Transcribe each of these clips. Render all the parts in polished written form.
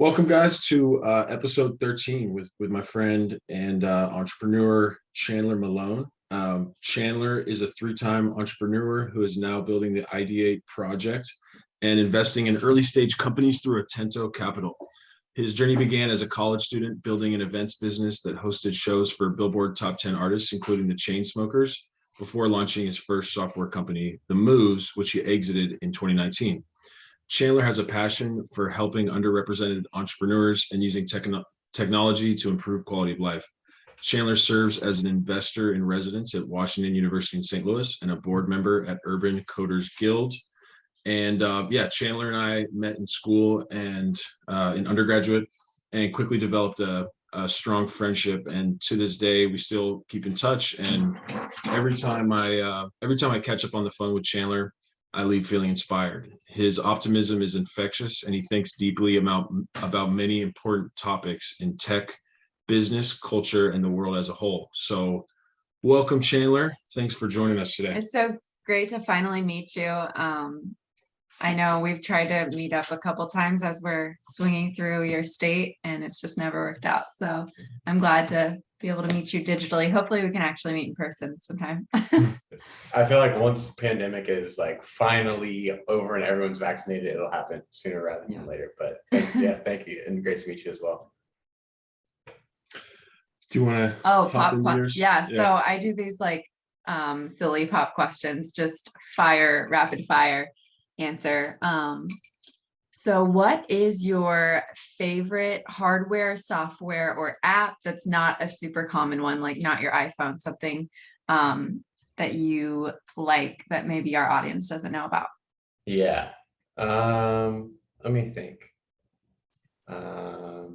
Welcome, guys, to episode 13 with my friend and entrepreneur Chandler Malone. Chandler is a three-time entrepreneur who is now building the Ideate Project and investing in early-stage companies through Atento Capital. His journey began as a college student building an events business that hosted shows for Billboard top 10 artists, including the Chainsmokers, before launching his first software company, The Moves, which he exited in 2019. Chandler has a passion for helping underrepresented entrepreneurs and using technology to improve quality of life. Chandler serves as an investor in residence at Washington University in St. Louis and a board member at Urban Coders Guild. And Chandler and I met in school and in undergraduate and quickly developed a strong friendship. And to this day, we still keep in touch. And every time I catch up on the phone with Chandler, I leave feeling inspired. His optimism is infectious, and he thinks deeply about many important topics in tech, business, culture, and the world as a whole. So welcome, Chandler. Thanks for joining us today. It's so great to finally meet you. I know we've tried to meet up a couple times as we're swinging through your state, and it's just never worked out. So I'm glad to be able to meet you digitally. Hopefully we can actually meet in person sometime. I feel like once the pandemic is like finally over and everyone's vaccinated, it'll happen sooner rather than later. But thanks, thank you, and great to meet you as well. Do you want to? Oh, pop questions. Yeah. So I do these like silly pop questions, just rapid fire answer. So what is your favorite hardware, software, or app that's not a super common one, like not your iPhone, something that you like that maybe our audience doesn't know about? Yeah. Let me think. I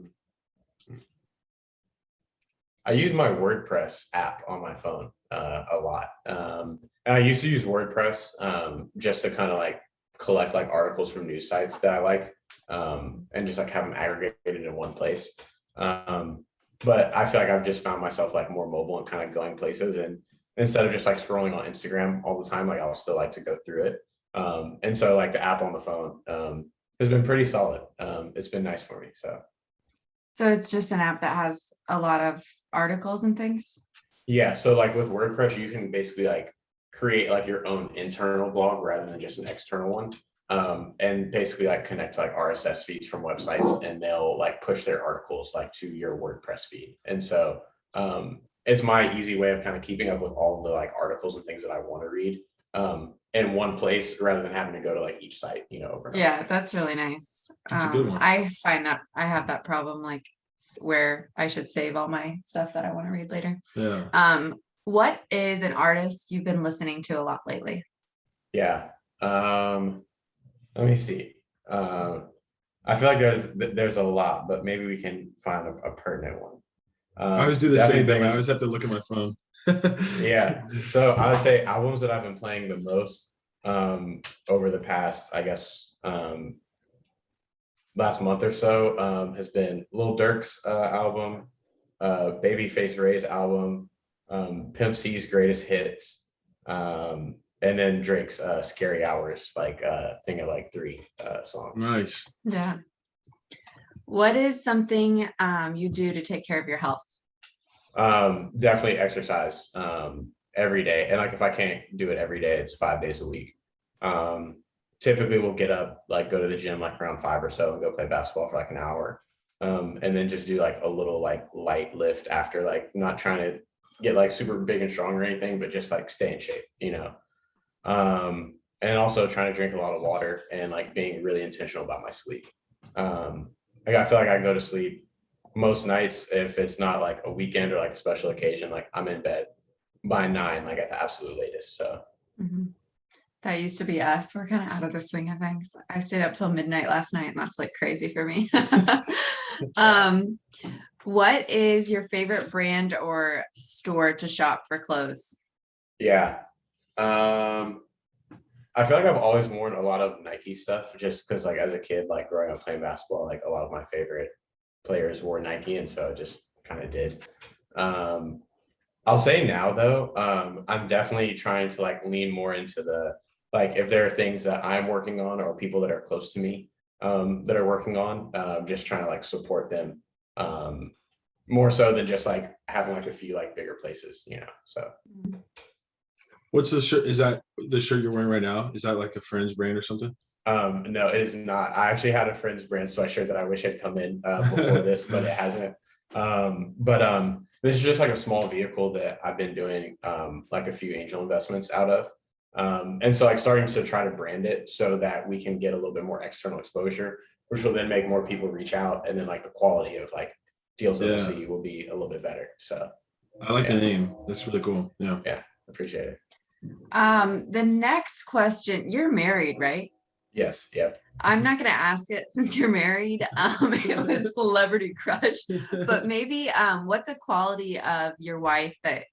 use my WordPress app on my phone a lot. And I used to use WordPress just to kind of like collect like articles from news sites that I like and just like have them aggregated in one place. But I feel like I've just found myself like more mobile and kind of going places, and instead of just like scrolling on Instagram all the time, like I'll still like to go through it. And so like the app on the phone has been pretty solid. It's been nice for me. So it's just an app that has a lot of articles and things? Yeah. So like with WordPress, you can basically like create like your own internal blog rather than just an external one. And basically like connect to like RSS feeds from websites, and they'll like push their articles like to your WordPress feed. And so it's my easy way of kind of keeping up with all the like articles and things that I want to read in one place rather than having to go to like each site, over. Yeah, that's really nice. That's a good one. I find that I have that problem, like where I should save all my stuff that I want to read later. Yeah. What is an artist you've been listening to a lot lately? Yeah. Let me see. I feel like there's a lot, but maybe we can find a pertinent one. I always do the same thing. I always have to look at my phone. Yeah. So I would say albums that I've been playing the most over the past, I guess, last month or so has been Lil Durk's album, Babyface Ray's album, Pimp C's Greatest Hits, and then Drake's Scary Hours, like thing of like 3 songs. Nice. Yeah. What is something you do to take care of your health? Definitely exercise every day. And like if I can't do it every day, it's 5 days a week. Typically we'll get up, like go to the gym like around 5 or so and go play basketball for like an hour. And then just do like a little like light lift after, like not trying to get like super big and strong or anything, but just like stay in shape, and also trying to drink a lot of water and like being really intentional about my sleep. Like I feel like I go to sleep most nights, if it's not like a weekend or like a special occasion, like I'm in bed by 9, like at the absolute latest. So that used to be us. We're kind of out of the swing of things. I stayed up till midnight last night, and that's like crazy for me. What is your favorite brand or store to shop for clothes? Yeah. I feel like I've always worn a lot of Nike stuff just because like as a kid, like growing up playing basketball, like a lot of my favorite players wore Nike, and so I just kind of did. I'll say now though, I'm definitely trying to like lean more into the, like if there are things that I'm working on or people that are close to me that are working on, just trying to like support them, more so than just like having like a few like bigger places, so. What's the shirt? Is that the shirt you're wearing right now? Is that like a friend's brand or something? No, it is not. I actually had a friend's brand sweatshirt that I wish had come in before this, but it hasn't. This is just like a small vehicle that I've been doing like a few angel investments out of. And so like starting to try to brand it so that we can get a little bit more external exposure, which will then make more people reach out, and then like the quality of like deals that we'll see will be a little bit better. So I like the name. That's really cool. Yeah. Yeah, appreciate it. The next question, you're married, right? Yes. Yep. I'm not going to ask it since you're married. It was celebrity crush, but maybe what's a quality of your wife that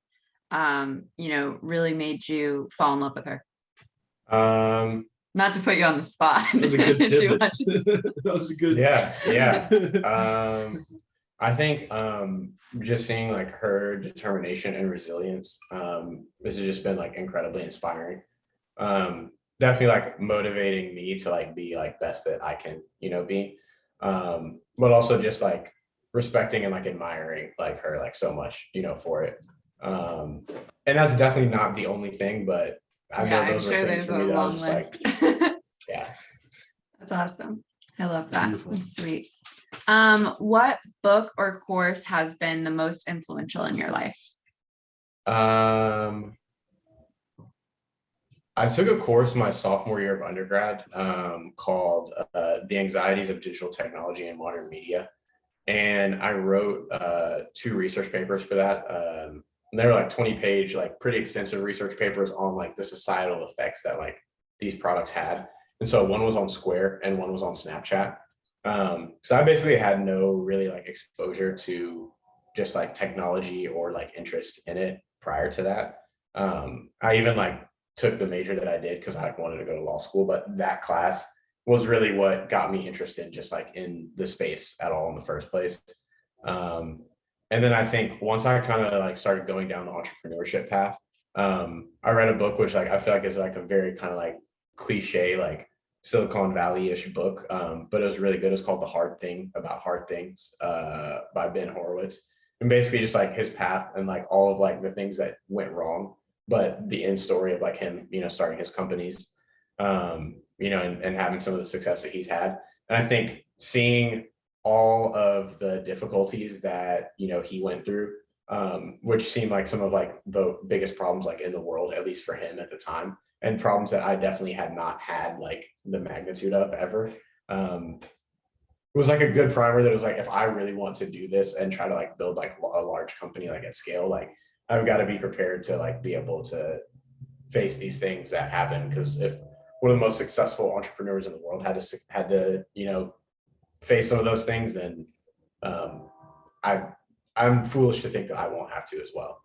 really made you fall in love with her? Not to put you on the spot. That was a good pivot. That was a good. Yeah. I think just seeing like her determination and resilience, this has just been like incredibly inspiring. Definitely like motivating me to like be like best that I can, be. But also just like respecting and like admiring like her like so much, for it. And that's definitely not the only thing, but I know those are things for me that I was just like, yeah. That's awesome. I love that. Beautiful. That's sweet. What book or course has been the most influential in your life? I took a course my sophomore year of undergrad called The Anxieties of Digital Technology and Modern Media. And I wrote 2 research papers for that. And they were like 20-page, like pretty extensive research papers on like the societal effects that like these products had. And so one was on Square and one was on Snapchat. So I basically had no really like exposure to just like technology or like interest in it prior to that. I even like took the major that I did because I wanted to go to law school, but that class was really what got me interested just like in the space at all in the first place. And then I think once I kind of like started going down the entrepreneurship path, I read a book which like I feel like is like a very kind of like cliche like Silicon Valley-ish book, but it was really good. It's called The Hard Thing About Hard Things by Ben Horowitz, and basically just like his path and like all of like the things that went wrong, but the end story of like him, starting his companies, and having some of the success that he's had. And I think seeing all of the difficulties that, he went through, which seemed like some of like the biggest problems like in the world, at least for him at the time, and problems that I definitely had not had like the magnitude of ever. It was like a good primer that was like, if I really want to do this and try to like build like a large company like at scale, like I've got to be prepared to like be able to face these things that happen. Because if one of the most successful entrepreneurs in the world had to face some of those things, then I'm foolish to think that I won't have to as well.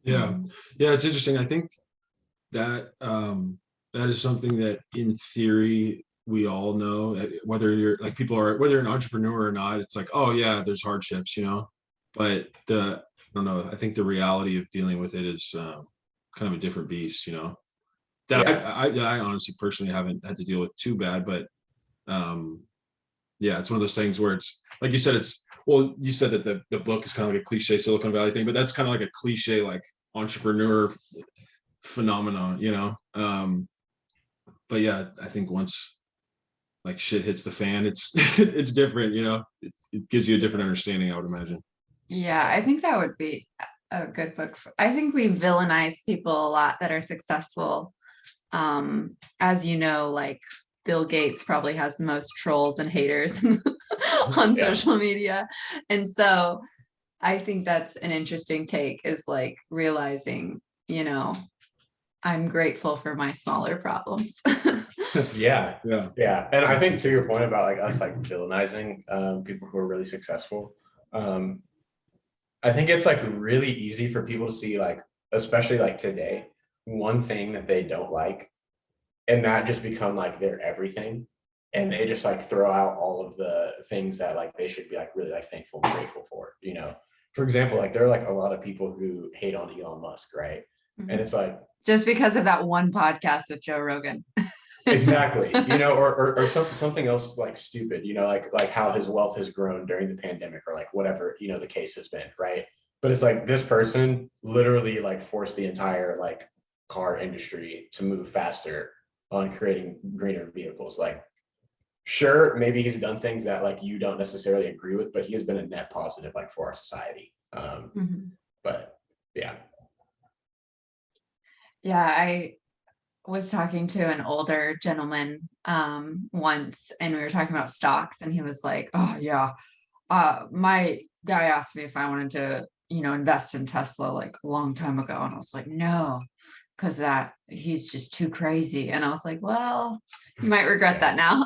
Yeah, it's interesting. I think that that is something that in theory we all know, whether you're like whether you're an entrepreneur or not. It's like, oh yeah, there's hardships, but I don't know, I think the reality of dealing with it is kind of a different beast, that I honestly personally haven't had to deal with too bad, but it's one of those things where it's like you said, you said that the book is kind of like a cliche Silicon Valley thing, but that's kind of like a cliche like entrepreneur phenomenon, but yeah, I think once like shit hits the fan, it's it's different, it gives you a different understanding, I would imagine. Yeah, I think that would be a good book. I think we villainize people a lot that are successful. As you know, like Bill Gates probably has the most trolls and haters on social media. And so I think that's an interesting take, is like realizing, I'm grateful for my smaller problems. Yeah. And I think to your point about like us like villainizing people who are really successful, I think it's like really easy for people to see like, especially like today, one thing that they don't like, and that just become like their everything. And they just like throw out all of the things that like they should be like really like thankful and grateful for, For example, like there are like a lot of people who hate on Elon Musk, right? Mm-hmm. And it's like, just because of that one podcast with Joe Rogan. Exactly. Or something else like stupid, like how his wealth has grown during the pandemic or like whatever, the case has been, right? But it's like this person literally like forced the entire like car industry to move faster on creating greener vehicles. Like, sure, maybe he's done things that like you don't necessarily agree with, but he has been a net positive like for our society. But yeah. Yeah, I was talking to an older gentleman once, and we were talking about stocks, and he was like, oh yeah, my guy asked me if I wanted to, invest in Tesla like a long time ago. And I was like, no, because he's just too crazy. And I was like, well, you might regret that now.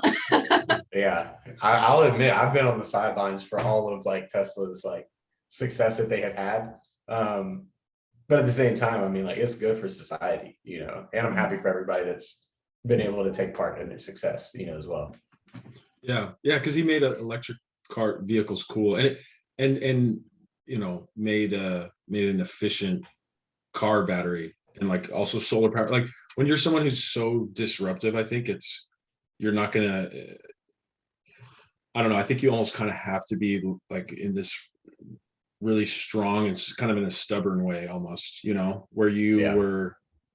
Yeah, I'll admit I've been on the sidelines for all of like Tesla's like success that they have had. But at the same time, I mean, like it's good for society, and I'm happy for everybody that's been able to take part in their success, as well. Yeah, because he made electric car vehicles cool, and made an efficient car battery, and like also solar power. Like when you're someone who's so disruptive, I think you're not gonna. I don't know. I think you almost kind of have to be like in this really strong and kind of in a stubborn way, almost. Where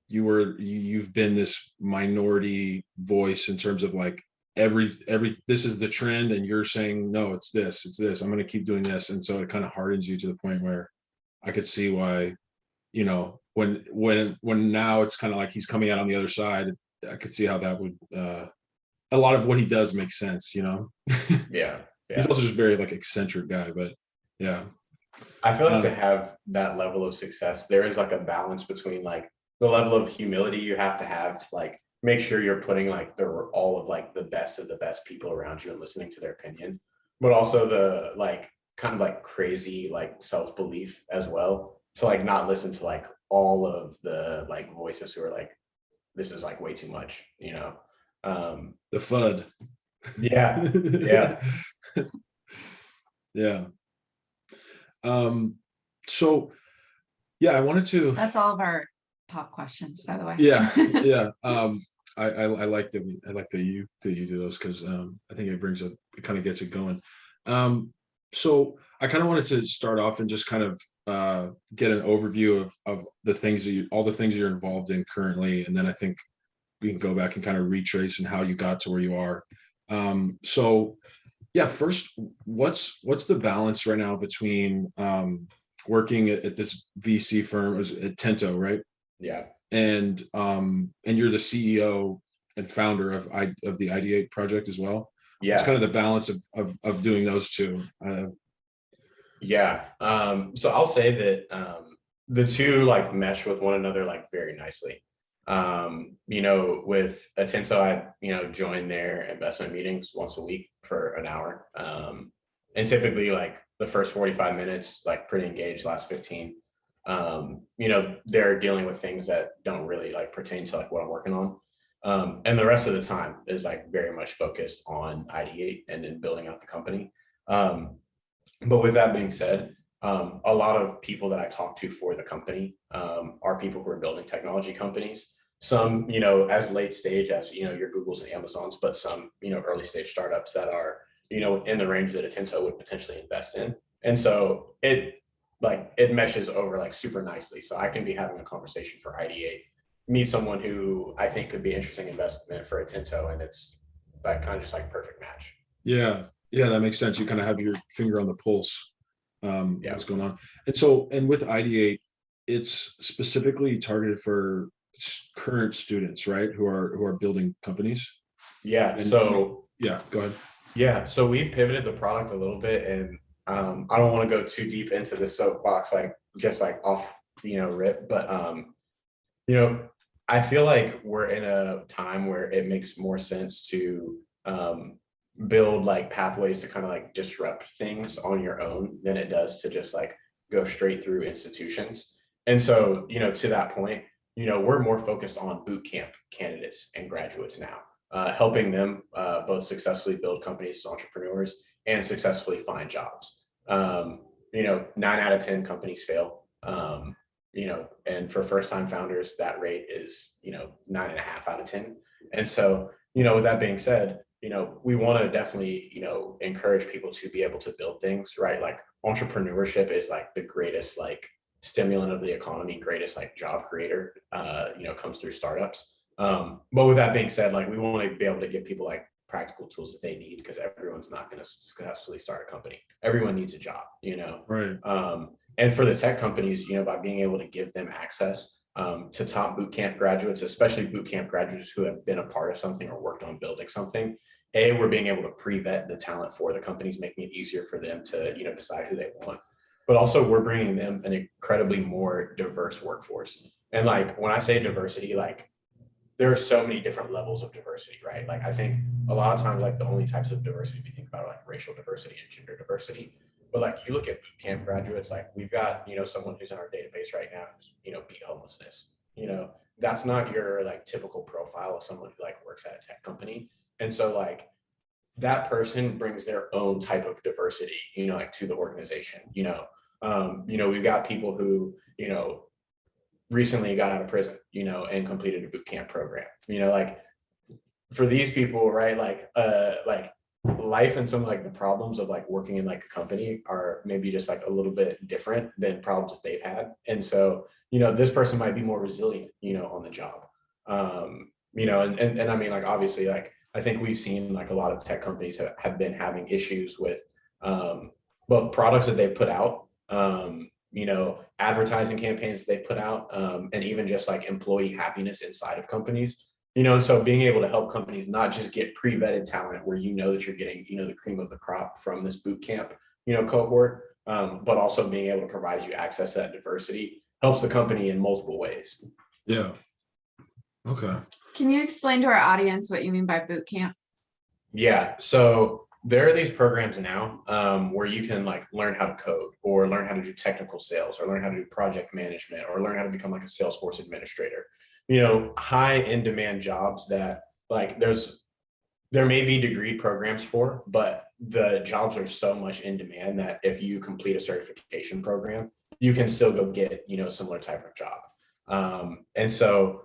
you've been this minority voice in terms of like every this is the trend, and you're saying no, it's this, I'm going to keep doing this, and so it kind of hardens you to the point where I could see why, when now it's kind of like he's coming out on the other side. I could see how that would a lot of what he does makes sense. Yeah. He's also just very like eccentric guy, but yeah. I feel like to have that level of success, there is like a balance between like the level of humility you have to like make sure you're putting like all of like the best of the best people around you and listening to their opinion, but also the like kind of like crazy like self-belief as well, to like not listen to like all of the like voices who are like, this is like way too much, the FUD. Yeah. Yeah. So yeah, I wanted to. That's all of our pop questions, by the way. Yeah. I like that you do those, because I think it kind of gets it going. So I kind of wanted to start off and just kind of get an overview of the things all the things you're involved in currently, and then I think we can go back and kind of retrace and how you got to where you are. So yeah, first, what's the balance right now between working at this VC firm? It was Atento, right? Yeah. And you're the CEO and founder of the Ideate Project as well. Yeah. It's kind of the balance of doing those two. Yeah. So I'll say that the two like mesh with one another like very nicely. With Atento, I join their investment meetings once a week for an hour. And typically like the first 45 minutes, like pretty engaged, last 15. They're dealing with things that don't really like pertain to like what I'm working on. And the rest of the time is like very much focused on Ideate and then building out the company. But with that being said, a lot of people that I talk to for the company are people who are building technology companies. Some, as late stage as, your Googles and Amazons, but some, early stage startups that are, within the range that Atento would potentially invest in. And so it meshes over like super nicely. So I can be having a conversation for Ideate, meet someone who I think could be interesting investment for Atento, and it's like kind of just like perfect match. Yeah, that makes sense. You kind of have your finger on the pulse. What's going on. And with Ideate, it's specifically targeted for current students, right? Who are building companies. Yeah. Yeah, go ahead. Yeah. So we pivoted the product a little bit, and I don't want to go too deep into the soapbox, like just like off, rip, but I feel like we're in a time where it makes more sense to build like pathways to kind of like disrupt things on your own than it does to just like go straight through institutions. And so, to that point, we're more focused on bootcamp candidates and graduates now, helping them both successfully build companies as entrepreneurs and successfully find jobs. 9 out of 10 companies fail. and for first time founders, that rate is, 9.5 out of 10. And so, with that being said, we want to definitely, encourage people to be able to build things, right? Like entrepreneurship is like the greatest, like stimulant of the economy, greatest like job creator, comes through startups. But with that being said, like we want to be able to give people like practical tools that they need, because everyone's not going to successfully start a company. Everyone needs a job, Right. And for the tech companies, by being able to give them access to top bootcamp graduates, especially bootcamp graduates who have been a part of something or worked on building something, we're being able to pre-vet the talent for the companies, making it easier for them to, decide who they want. But also we're bringing them an incredibly more diverse workforce. And like, when I say diversity, like there are so many different levels of diversity, right? Like I think a lot of times, like the only types of diversity we think about are like racial diversity and gender diversity. But like you look at bootcamp graduates, like we've got, someone who's in our database right now who's, beat homelessness. That's not your like typical profile of someone who like works at a tech company. And so like that person brings their own type of diversity, like to the organization. We've got people who, recently got out of prison, and completed a boot camp program. Like for these people, right, like life and some of like the problems of like working in like a company are maybe just like a little bit different than problems that they've had. And so, this person might be more resilient, on the job. And I mean, like obviously, like I think we've seen like a lot of tech companies have been having issues with both products that they put out, advertising campaigns they put out, and even just like employee happiness inside of companies, and so being able to help companies not just get pre-vetted talent where that you're getting, the cream of the crop from this boot camp, cohort, but also being able to provide you access to that diversity helps the company in multiple ways. Yeah. Okay. Can you explain to our audience what you mean by boot camp? Yeah. So there are these programs now where you can like learn how to code or learn how to do technical sales or learn how to do project management or learn how to become like a Salesforce administrator, high in demand jobs that like there may be degree programs for, but the jobs are so much in demand that if you complete a certification program, you can still go get, similar type of job. And so,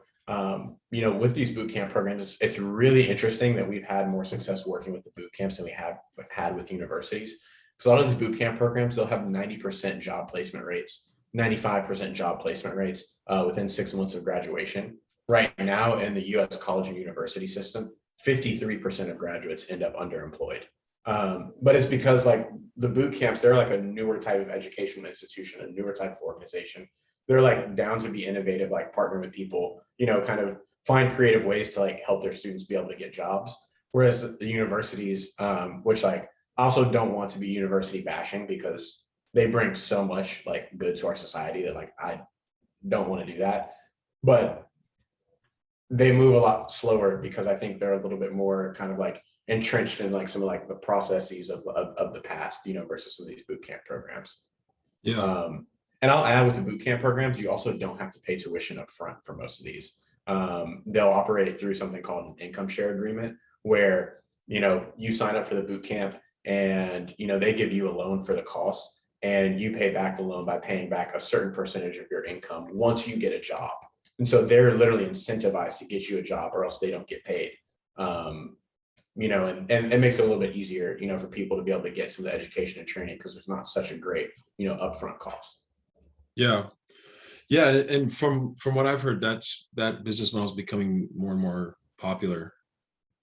with these bootcamp programs, it's really interesting that we've had more success working with the bootcamps than we have had with universities. Because a lot of these bootcamp programs, they'll have 90% job placement rates, 95% job placement rates within 6 months of graduation. Right now in the US college and university system, 53% of graduates end up underemployed. But it's because like the boot camps, they're like a newer type of educational institution, a newer type of organization. They're like down to be innovative, like partner with people, kind of find creative ways to like help their students be able to get jobs. Whereas the universities, which like also don't want to be university bashing because they bring so much like good to our society that like I don't want to do that. But they move a lot slower because I think they're a little bit more kind of like entrenched in like some of like the processes of the past, versus some of these boot camp programs. Yeah. And I'll add with the boot camp programs, you also don't have to pay tuition up front for most of these. They'll operate it through something called an income share agreement where, you sign up for the boot camp and, they give you a loan for the cost and you pay back the loan by paying back a certain percentage of your income once you get a job. And so they're literally incentivized to get you a job or else they don't get paid. And it makes it a little bit easier, for people to be able to get some of the education and training because there's not such a great, upfront cost. Yeah. Yeah. And from what I've heard, that business model is becoming more and more popular.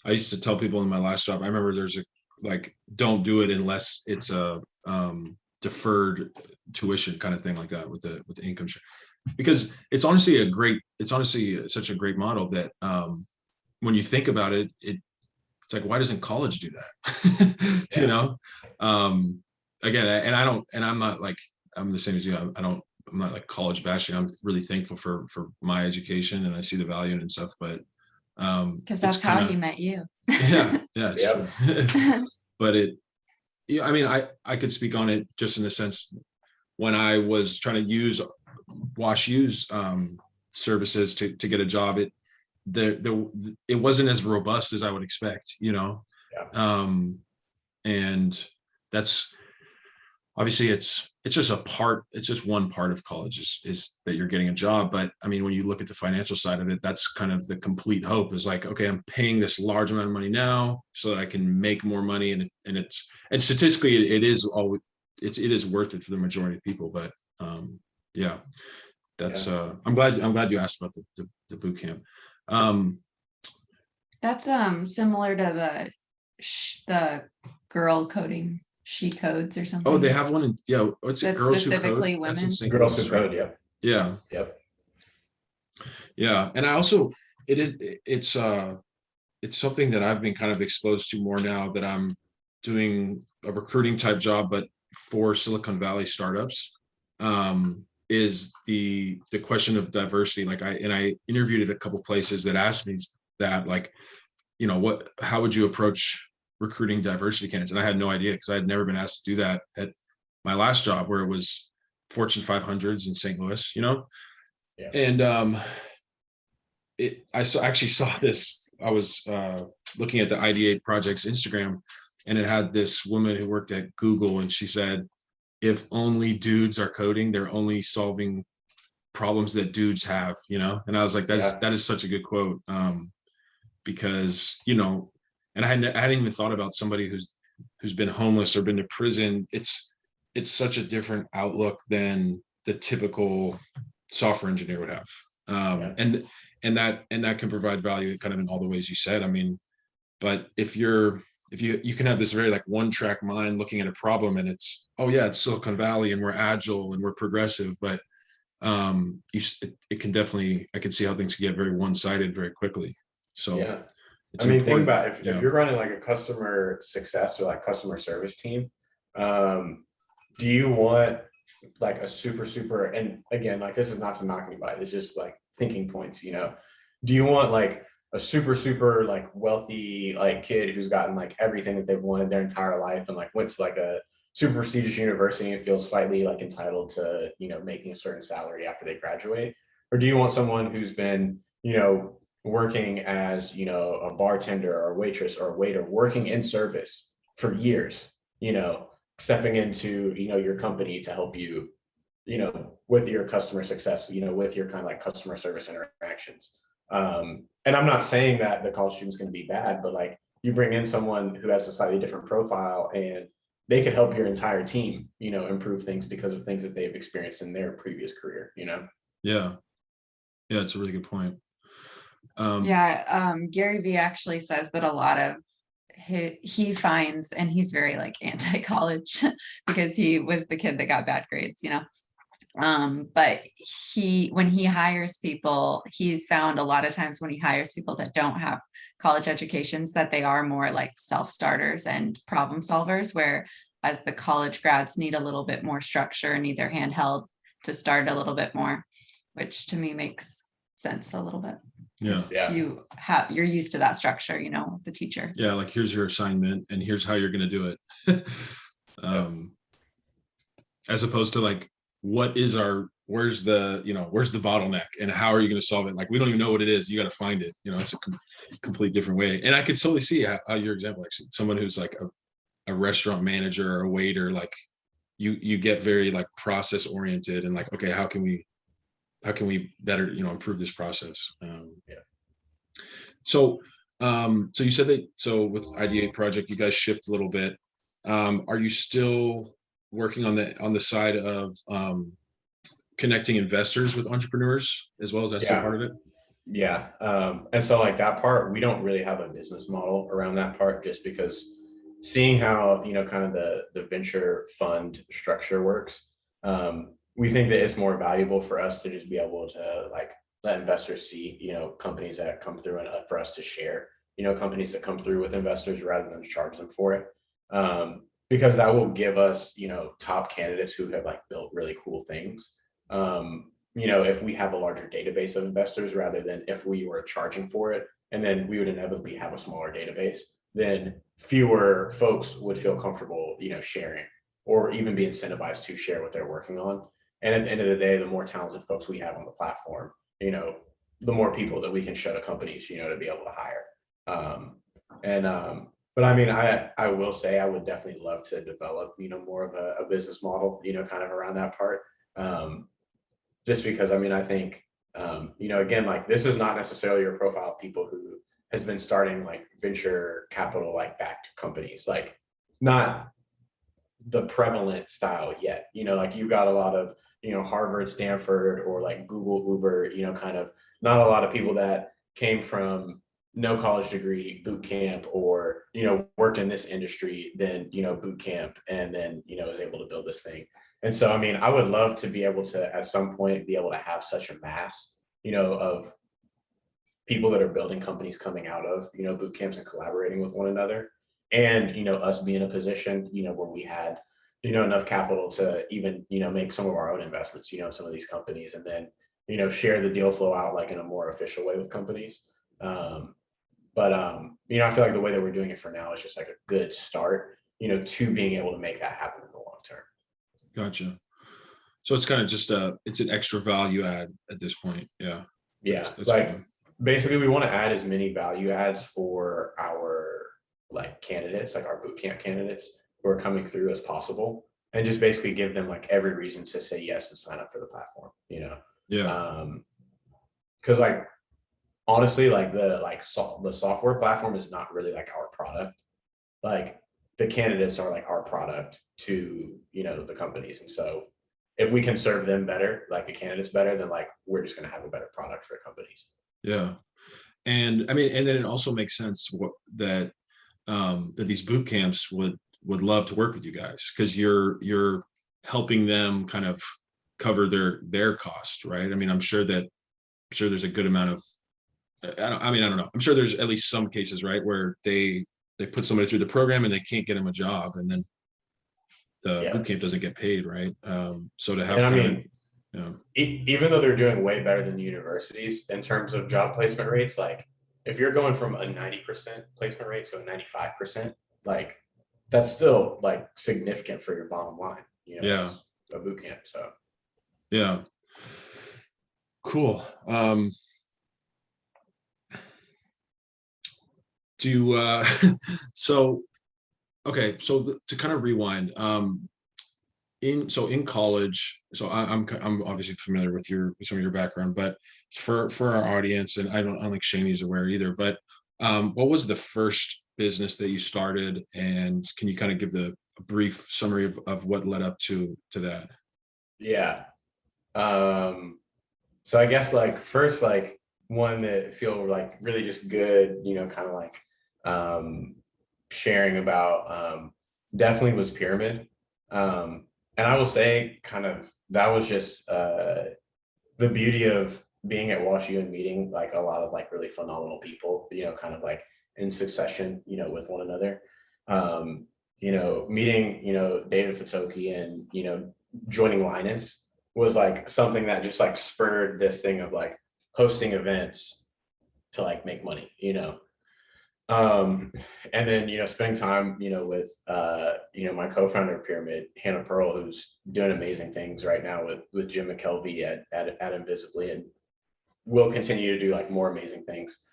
I used to tell people in my last job, I remember there's don't do it unless it's a deferred tuition kind of thing like that with the income share. Because it's honestly such a great model that when you think about it, it's like, why doesn't college do that? Yeah. Again, and I'm not like, I'm the same as you. I'm not like college bashing. I'm really thankful for my education and I see the value in it and stuff, but because that's how he met you. Yeah. Yep. Sure. But I mean, I could speak on it just in the sense when I was trying to use WashU's services to get a job, it wasn't as robust as I would expect, Yeah. And that's obviously it's just it's just one part of college is that you're getting a job. But I mean, when you look at the financial side of it, that's kind of the complete hope, is like, okay, I'm paying this large amount of money now so that I can make more money. And statistically it is worth it for the majority of people. But yeah, that's I'm glad you asked about the boot camp. That's similar to the girl coding, she codes or something. Oh, they have one in, yeah, what's it? That's Girls Who specifically Code. That's women. in St. Girls Louis, Who right? Code, yeah. Yeah. Yep. Yeah. And I also, it's something that I've been kind of exposed to more now that I'm doing a recruiting type job, but for Silicon Valley startups, is the question of diversity. Like I interviewed at a couple places that asked me that, like, how would you approach recruiting diversity candidates? And I had no idea, because I had never been asked to do that at my last job, where it was Fortune 500s in St. Louis, Yeah. And actually saw this. I was looking at the Ideate Project's Instagram, and it had this woman who worked at Google, and she said, if only dudes are coding, they're only solving problems that dudes have, And I was like, that is such a good quote. Because, and I hadn't even thought about somebody who's been homeless or been to prison. It's such a different outlook than the typical software engineer would have. And that can provide value kind of in all the ways you said. I mean, but if you can have this very like one track mind looking at a problem, and it's, oh yeah, it's Silicon Valley and we're agile and we're progressive, but it can definitely, I can see how things can get very one-sided very quickly. So yeah, it's I mean, important. think about if you're running like a customer success or like customer service team, do you want like a super, and again, like, this is not to knock anybody, it's just like thinking points, do you want like a super like wealthy like kid who's gotten like everything that they've wanted their entire life and like went to like a super prestigious university and feels slightly like entitled to, making a certain salary after they graduate? Or do you want someone who's been, working as, a bartender or a waitress or a waiter, working in service for years, stepping into, your company to help you, with your customer success, with your kind of like customer service interactions. And I'm not saying that the college student's going to be bad, but like, you bring in someone who has a slightly different profile and they could help your entire team, improve things because of things that they've experienced in their previous career, Yeah. Yeah, it's a really good point. Gary Vee actually says that a lot of he finds, and he's very like anti-college because he was the kid that got bad grades, but when he hires people, he's found a lot of times when he hires people that don't have college educations, that they are more like self-starters and problem solvers, whereas the college grads need a little bit more structure and need their hand held to start a little bit more, which to me makes sense a little bit. Yeah. You're used to that structure, the teacher. Yeah, like, here's your assignment and here's how you're going to do it. As opposed to like, where's the bottleneck and how are you going to solve it? Like, we don't even know what it is. You got to find it. It's a complete different way. And I could totally see how your example, actually, someone who's like a restaurant manager or a waiter, like you get very like process oriented and like, okay, how can we better, improve this process? So you said that, so with Ideate Project, you guys shift a little bit. Are you still working on the side of connecting investors with entrepreneurs as well? As that's still part of it? Yeah. And so like that part, we don't really have a business model around that part, just because seeing how, kind of the venture fund structure works, we think that it's more valuable for us to just be able to like let investors see, companies that come through and for us to share, companies that come through with investors rather than charge them for it. Because that will give us, top candidates who have like built really cool things. If we have a larger database of investors rather than if we were charging for it, and then we would inevitably have a smaller database, then fewer folks would feel comfortable, sharing or even be incentivized to share what they're working on. And at the end of the day, the more talented folks we have on the platform, the more people that we can show to companies, to be able to hire. But I mean, I will say I would definitely love to develop, more of a business model, kind of around that part. Just because, I mean, I think, again, like this is not necessarily your profile of people who has been starting like venture capital, like backed companies, like not the prevalent style yet, like you've got a lot of, Harvard, Stanford, or like Google, Uber, kind of not a lot of people that came from no college degree, boot camp, or, worked in this industry, then, boot camp, and then, is able to build this thing. And so, I mean, I would love to be able to, at some point, be able to have such a mass, of people that are building companies coming out of, boot camps and collaborating with one another. And, us be in a position, where we had, enough capital to even, make some of our own investments, in some of these companies, and then, share the deal flow out like in a more official way with companies. But I feel like the way that we're doing it for now is just like a good start, to being able to make that happen in the long term. Gotcha. So it's kind of just it's an extra value add at this point. Yeah. That's like cool. Basically we want to add as many value adds for our like candidates, like our bootcamp candidates who are coming through as possible, and just basically give them like every reason to say yes and sign up for the platform, Yeah. Because like honestly, like the software platform is not really like our product. Like the candidates are like our product to, the companies. And so if we can serve them better, like the candidates better, then like we're just going to have a better product for companies. Yeah. And I mean, and then it also makes sense that these boot camps would love to work with you guys, because you're helping them kind of cover their cost, right? I mean, I'm sure there's a good amount of, I don't know. I'm sure there's at least some cases, right, where they put somebody through the program and they can't get them a job, and then the boot camp doesn't get paid, right? So to have, even though they're doing way better than universities in terms of job placement rates, like if you're going from a 90% placement rate to a 95%, like that's still like significant for your bottom line, as a boot camp. So yeah, cool. So okay, so to kind of rewind, in college, so I'm obviously familiar with some of your background, but for our audience, and I don't think Shani's aware either, but what was the first business that you started, and can you kind of give a brief summary of what led up to that? Yeah. So I guess like first, like one that feel like really just good, kind of like sharing about definitely was Pyramid. And I will say kind of that was just the beauty of being at WashU and meeting like a lot of like really phenomenal people, kind of like in succession, with one another. Meeting, David Fatoki and, joining Linus was like something that just like spurred this thing of like hosting events to like make money, and then, spending time, with, my co-founder of Pyramid, Hannah Pearl, who's doing amazing things right now with Jim McKelvey at Invisibly, and will continue to do like more amazing things.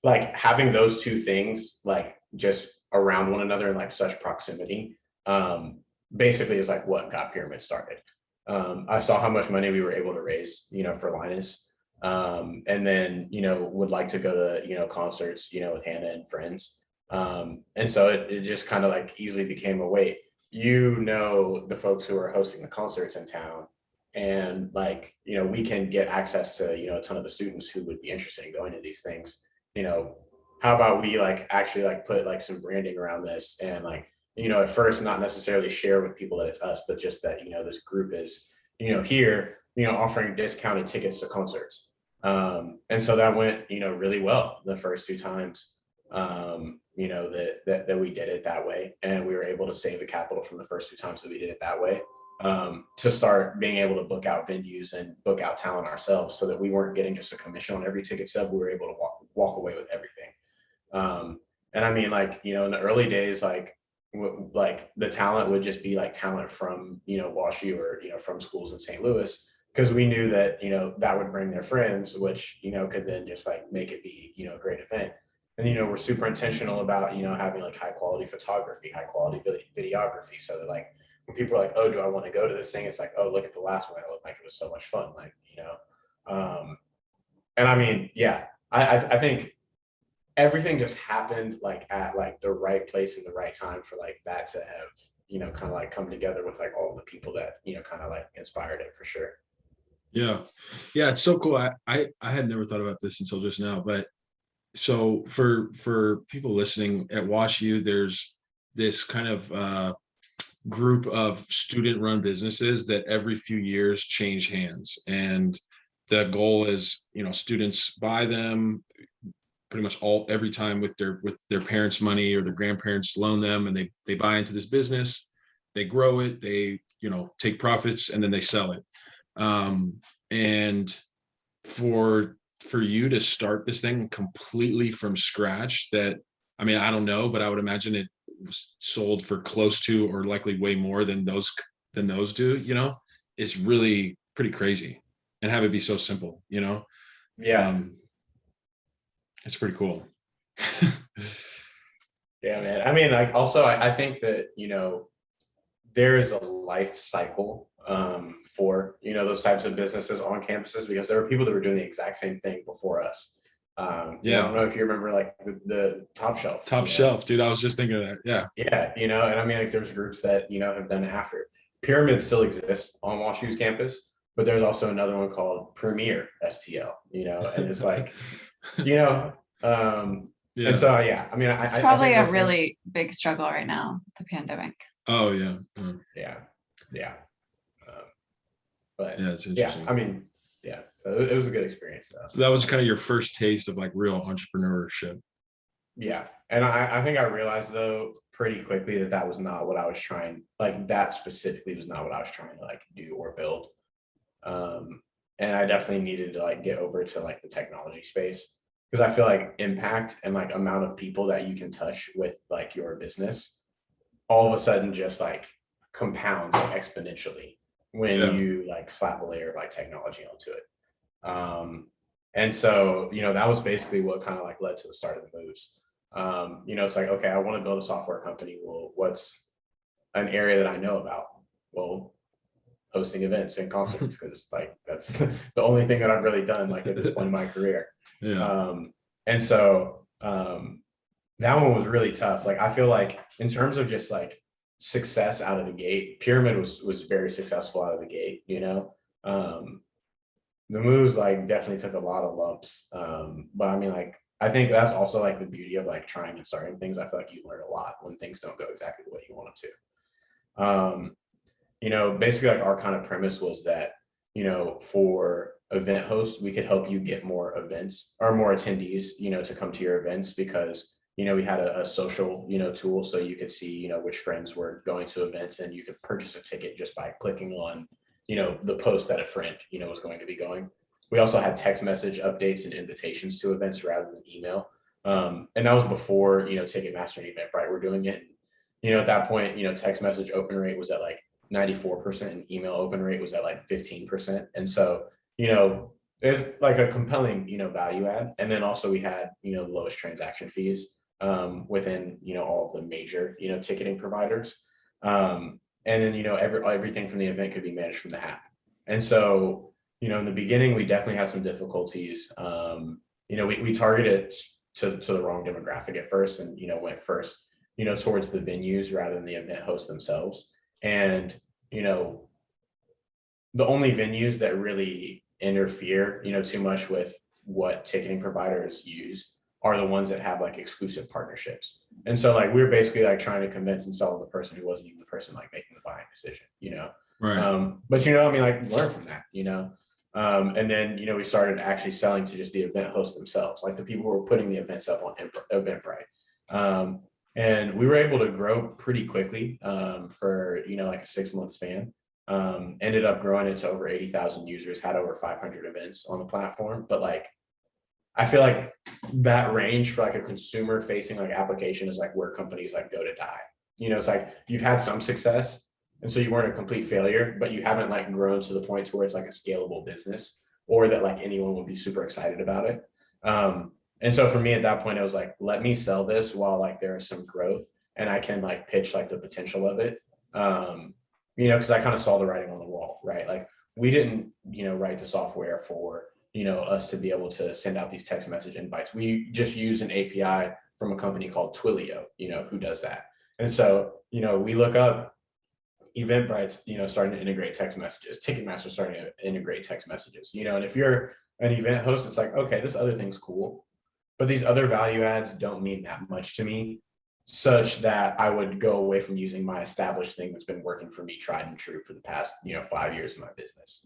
Like having those two things, like just around one another in like such proximity, basically is like what got Pyramid started. I saw how much money we were able to raise, for Linus. And then, would like to go to, concerts, with Hannah and friends. And so it just kind of like easily became a way, the folks who are hosting the concerts in town, and like, we can get access to, a ton of the students who would be interested in going to these things. How about we like actually like put like some branding around this, and like, at first not necessarily share with people that it's us, but just that, this group is, here, offering discounted tickets to concerts. And so that went, really well the first two times, that we did it that way. And we were able to save the capital from the first two times that we did it that way, to start being able to book out venues and book out talent ourselves, so that we weren't getting just a commission on every ticket sub. We were able to walk away with everything. And I mean, like, in the early days, like the talent would just be like talent from, WashU or, from schools in St. Louis, because we knew that, that would bring their friends, which, could then just like make it be, a great event. And, we're super intentional about, having like high quality photography, high quality videography. So that like, when people are like, oh, do I want to go to this thing? It's like, oh, look at the last one. It looked like it was so much fun. Like, and I mean, yeah, I think everything just happened like at like the right place in the right time for like that to have, kind of like come together with like all the people that, kind of like inspired it for sure. Yeah. Yeah. It's so cool. I had never thought about this until just now, but so for people listening at WashU, there's this kind of group of student run businesses that every few years change hands. And the goal is, students buy them pretty much every time with their parents' money or their grandparents loan them, and they buy into this business, they grow it, they, take profits, and then they sell it. And for you to start this thing completely from scratch, that, I mean, I don't know, but I would imagine it was sold for close to, or likely way more than those do, is really pretty crazy, and have it be so simple, Yeah. It's pretty cool. Yeah, man. I mean, like, also, I think that, there is a life cycle for, those types of businesses on campuses, because there were people that were doing the exact same thing before us. Yeah. I don't know if you remember like the Top Shelf. Shelf, dude. I was just thinking of that. Yeah. Yeah. And I mean, like, there's groups that, have done it after. Pyramid still exists on WashU's campus, but there's also another one called Premier STL, and it's like, yeah. And so, yeah, I mean, it's probably a really big struggle right now, the pandemic. Oh yeah. Yeah. But yeah, it's interesting. Yeah, I mean, yeah, so it was a good experience though. So that was kind of your first taste of like real entrepreneurship. Yeah. And I think I realized though pretty quickly that was not what I was trying, like that specifically was not what I was trying to like do or build. And I definitely needed to like get over to like the technology space, because I feel like impact and like amount of people that you can touch with like your business all of a sudden just like compounds like, exponentially when you like slap a layer of like technology onto it. And so, that was basically what kind of like led to the start of the moves. It's like, okay, I want to build a software company. Well, what's an area that I know about? Well, hosting events and concerts, because like that's the only thing that I've really done like at this point in my career. And so that one was really tough. Like, I feel like in terms of just like success out of the gate, Pyramid was very successful out of the gate. The moves like definitely took a lot of lumps. But I mean, like, I think that's also like the beauty of like trying and starting things. I feel like you learn a lot when things don't go exactly the way you want them to. Basically like our kind of premise was that, for event hosts, we could help you get more events or more attendees, to come to your events, because, we had a social, tool, so you could see, which friends were going to events, and you could purchase a ticket just by clicking on, the post that a friend, was going to be going. We also had text message updates and invitations to events rather than email. And that was before, Ticketmaster and Eventbrite were doing it. At that point, text message open rate was at like 94% and email open rate was at like 15%. And so, there's like a compelling, value add. And then also we had, the lowest transaction fees within, all of the major, ticketing providers. And then, everything from the event could be managed from the app. And so, in the beginning, we definitely had some difficulties. We targeted to the wrong demographic at first, and, went first, towards the venues rather than the event hosts themselves. And, the only venues that really interfere, too much with what ticketing providers use are the ones that have like exclusive partnerships. And so like, we were basically like trying to convince and sell the person who wasn't even the person like making the buying decision, Right. But, I mean, like, learn from that, and then, we started actually selling to just the event hosts themselves, like the people who were putting the events up on Eventbrite. And we were able to grow pretty quickly for, like a 6-month span. Ended up growing it to over 80,000 users, had over 500 events on the platform. But like, I feel like that range for like a consumer facing like application is like where companies like go to die. It's like you've had some success, and so you weren't a complete failure, but you haven't like grown to the point to where it's like a scalable business, or that like anyone would be super excited about it. And so for me at that point, it was like, let me sell this while like there is some growth and I can like pitch like the potential of it. Because I kind of saw the writing on the wall, right? Like we didn't, write the software for, us to be able to send out these text message invites. We just use an API from a company called Twilio, who does that. And so, we look up Eventbrite's, starting to integrate text messages, Ticketmaster starting to integrate text messages, and if you're an event host, it's like, okay, this other thing's cool, but these other value adds don't mean that much to me, such that I would go away from using my established thing that's been working for me, tried and true for the past, 5 years of my business,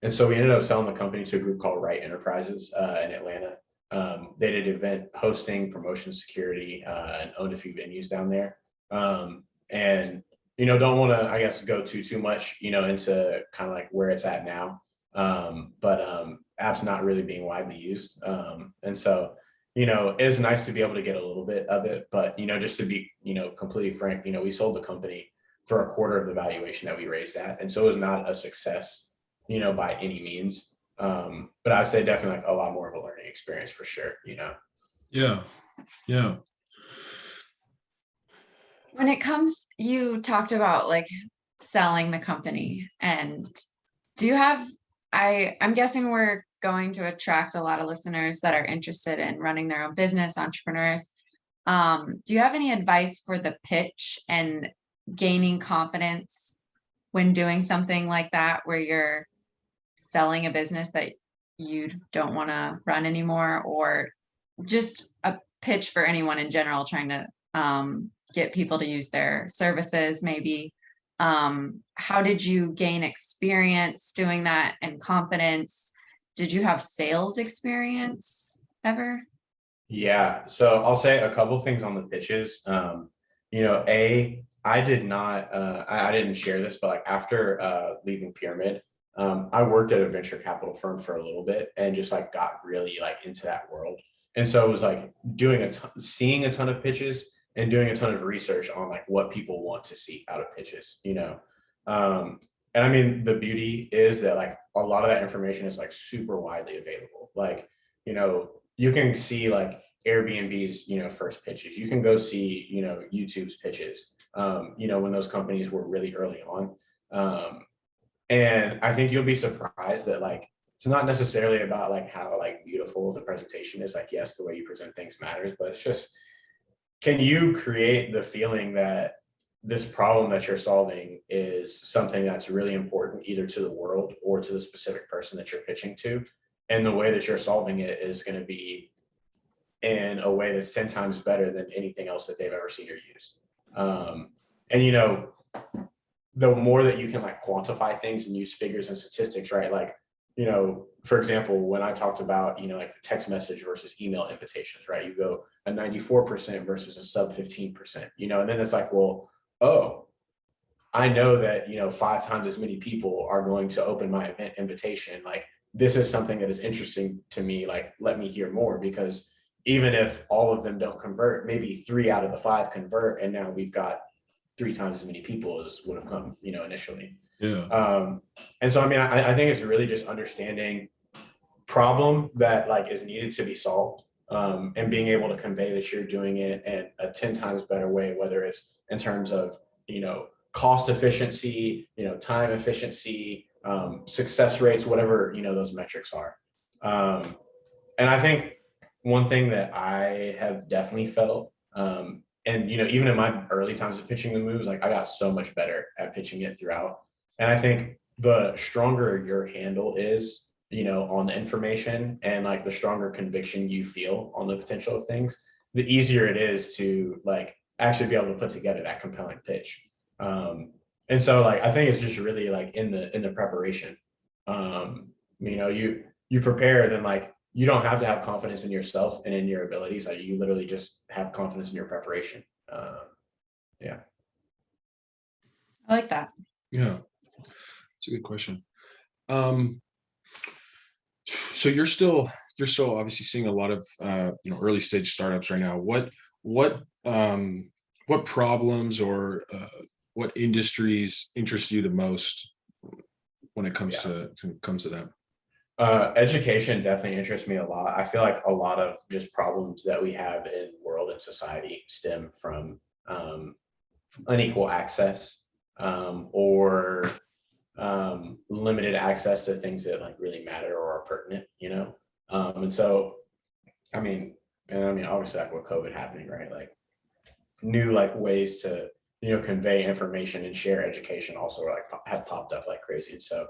and so we ended up selling the company to a group called Right Enterprises in Atlanta. They did event hosting, promotion, security, and owned a few venues down there. And don't want to, I guess, go too much, into kind of like where it's at now. But app's not really being widely used. And so, it's nice to be able to get a little bit of it, but, just to be, completely frank, we sold the company for a quarter of the valuation that we raised at. And so it was not a success, by any means. But I'd say definitely like a lot more of a learning experience for sure, Yeah. Yeah. When it comes, you talked about like selling the company, and do you have, I'm guessing we're going to attract a lot of listeners that are interested in running their own business, entrepreneurs. Do you have any advice for the pitch and gaining confidence when doing something like that, where you're selling a business that you don't want to run anymore, or just a pitch for anyone in general trying to get people to use their services maybe? How did you gain experience doing that and confidence? Did you have sales experience ever? Yeah, so I'll say a couple things on the pitches. I did not, I didn't share this, but like after leaving Pyramid, I worked at a venture capital firm for a little bit and just like got really like into that world. And so it was like seeing a ton of pitches and doing a ton of research on like what people want to see out of pitches, and I mean, the beauty is that like a lot of that information is like super widely available. Like, you can see like Airbnb's, first pitches. You can go see, YouTube's pitches, when those companies were really early on. And I think you'll be surprised that like, it's not necessarily about like how like beautiful the presentation is. Like, yes, the way you present things matters, but it's just, can you create the feeling that this problem that you're solving is something that's really important either to the world or to the specific person that you're pitching to? And the way that you're solving it is going to be in a way that's 10 times better than anything else that they've ever seen or used. And, the more that you can like quantify things and use figures and statistics, right? Like, for example, when I talked about, like the text message versus email invitations, right? You go a 94% versus a sub 15%, and then it's like, well, oh, I know that, 5 times as many people are going to open my event invitation. Like, this is something that is interesting to me. Like, let me hear more, because even if all of them don't convert, maybe 3 out of the 5 convert. And now we've got 3 times as many people as would have come, initially. Yeah. And so, I mean, I think it's really just understanding problem that like is needed to be solved, and being able to convey that you're doing it in a 10 times better way, whether it's in terms of, cost efficiency, time efficiency, success rates, whatever, those metrics are. And I think one thing that I have definitely felt, and even in my early times of pitching the moves, like I got so much better at pitching it throughout. And I think the stronger your handle is, on the information, and like the stronger conviction you feel on the potential of things, the easier it is to like actually be able to put together that compelling pitch. And so like I think it's just really like in the preparation. You prepare, then like you don't have to have confidence in yourself and in your abilities. Like you literally just have confidence in your preparation. Yeah. I like that. Yeah. It's a good question. So you're still obviously seeing a lot of early stage startups right now. What problems or what industries interest you the most when it comes to them? Education definitely interests me a lot. I feel like a lot of just problems that we have in world and society stem from unequal access, or limited access to things that like really matter or are pertinent, you know? And so, I mean, obviously like with COVID happening, right? Like new like ways to, convey information and share education also like have popped up like crazy. And so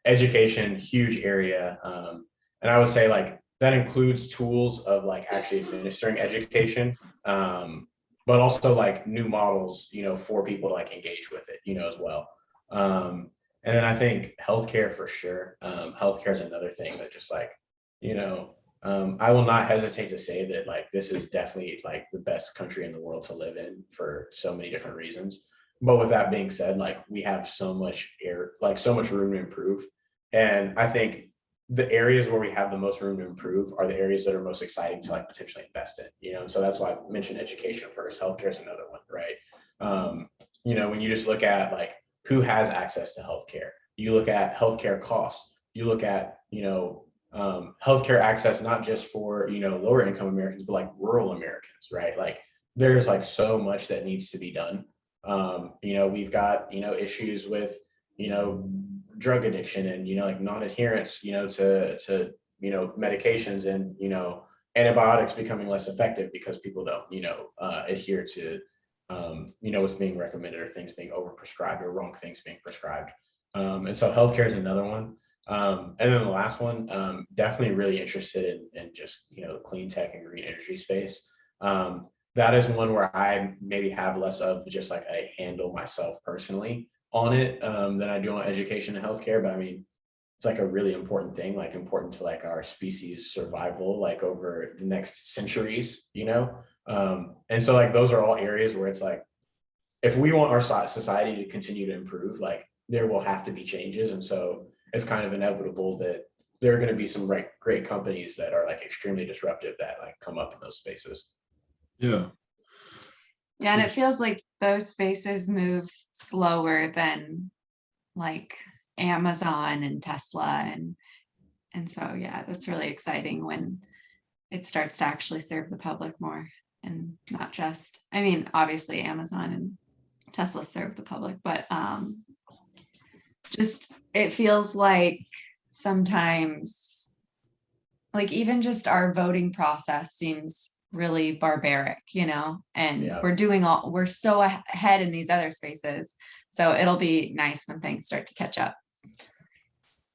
education, huge area. And I would say like that includes tools of like actually administering education, but also like new models, for people to like engage with it, as well. And then I think healthcare for sure. Healthcare is another thing that just like, I will not hesitate to say that like this is definitely like the best country in the world to live in for so many different reasons. But with that being said, like we have so much like so much room to improve. And I think the areas where we have the most room to improve are the areas that are most exciting to like potentially invest in, and so that's why I mentioned education first. Healthcare is another one, right? When you just look at like who has access to healthcare, you look at healthcare costs, you look at, healthcare access, not just for, lower income Americans, but like rural Americans, right? Like there's like so much that needs to be done. We've got, issues with, drug addiction and, like non-adherence, to medications and, antibiotics becoming less effective because people don't, adhere to, what's being recommended, or things being overprescribed or wrong things being prescribed. And so healthcare is another one. And then the last one, definitely really interested in just, clean tech and green energy space. That is one where I maybe have less of just like a handle myself personally on it, than I do on education and healthcare. But I mean, it's like a really important thing, like important to like our species survival, like over the next centuries, and so like those are all areas where it's like, if we want our society to continue to improve, like there will have to be changes. And so it's kind of inevitable that there are going to be some great companies that are like extremely disruptive that like come up in those spaces. Yeah. Yeah, and it feels like those spaces move slower than like Amazon and Tesla, and so yeah, that's really exciting when it starts to actually serve the public more, and not just, I mean, obviously Amazon and Tesla serve the public, but just it feels like sometimes like even just our voting process seems really barbaric, and Yeah. we're so ahead in these other spaces. So it'll be nice when things start to catch up.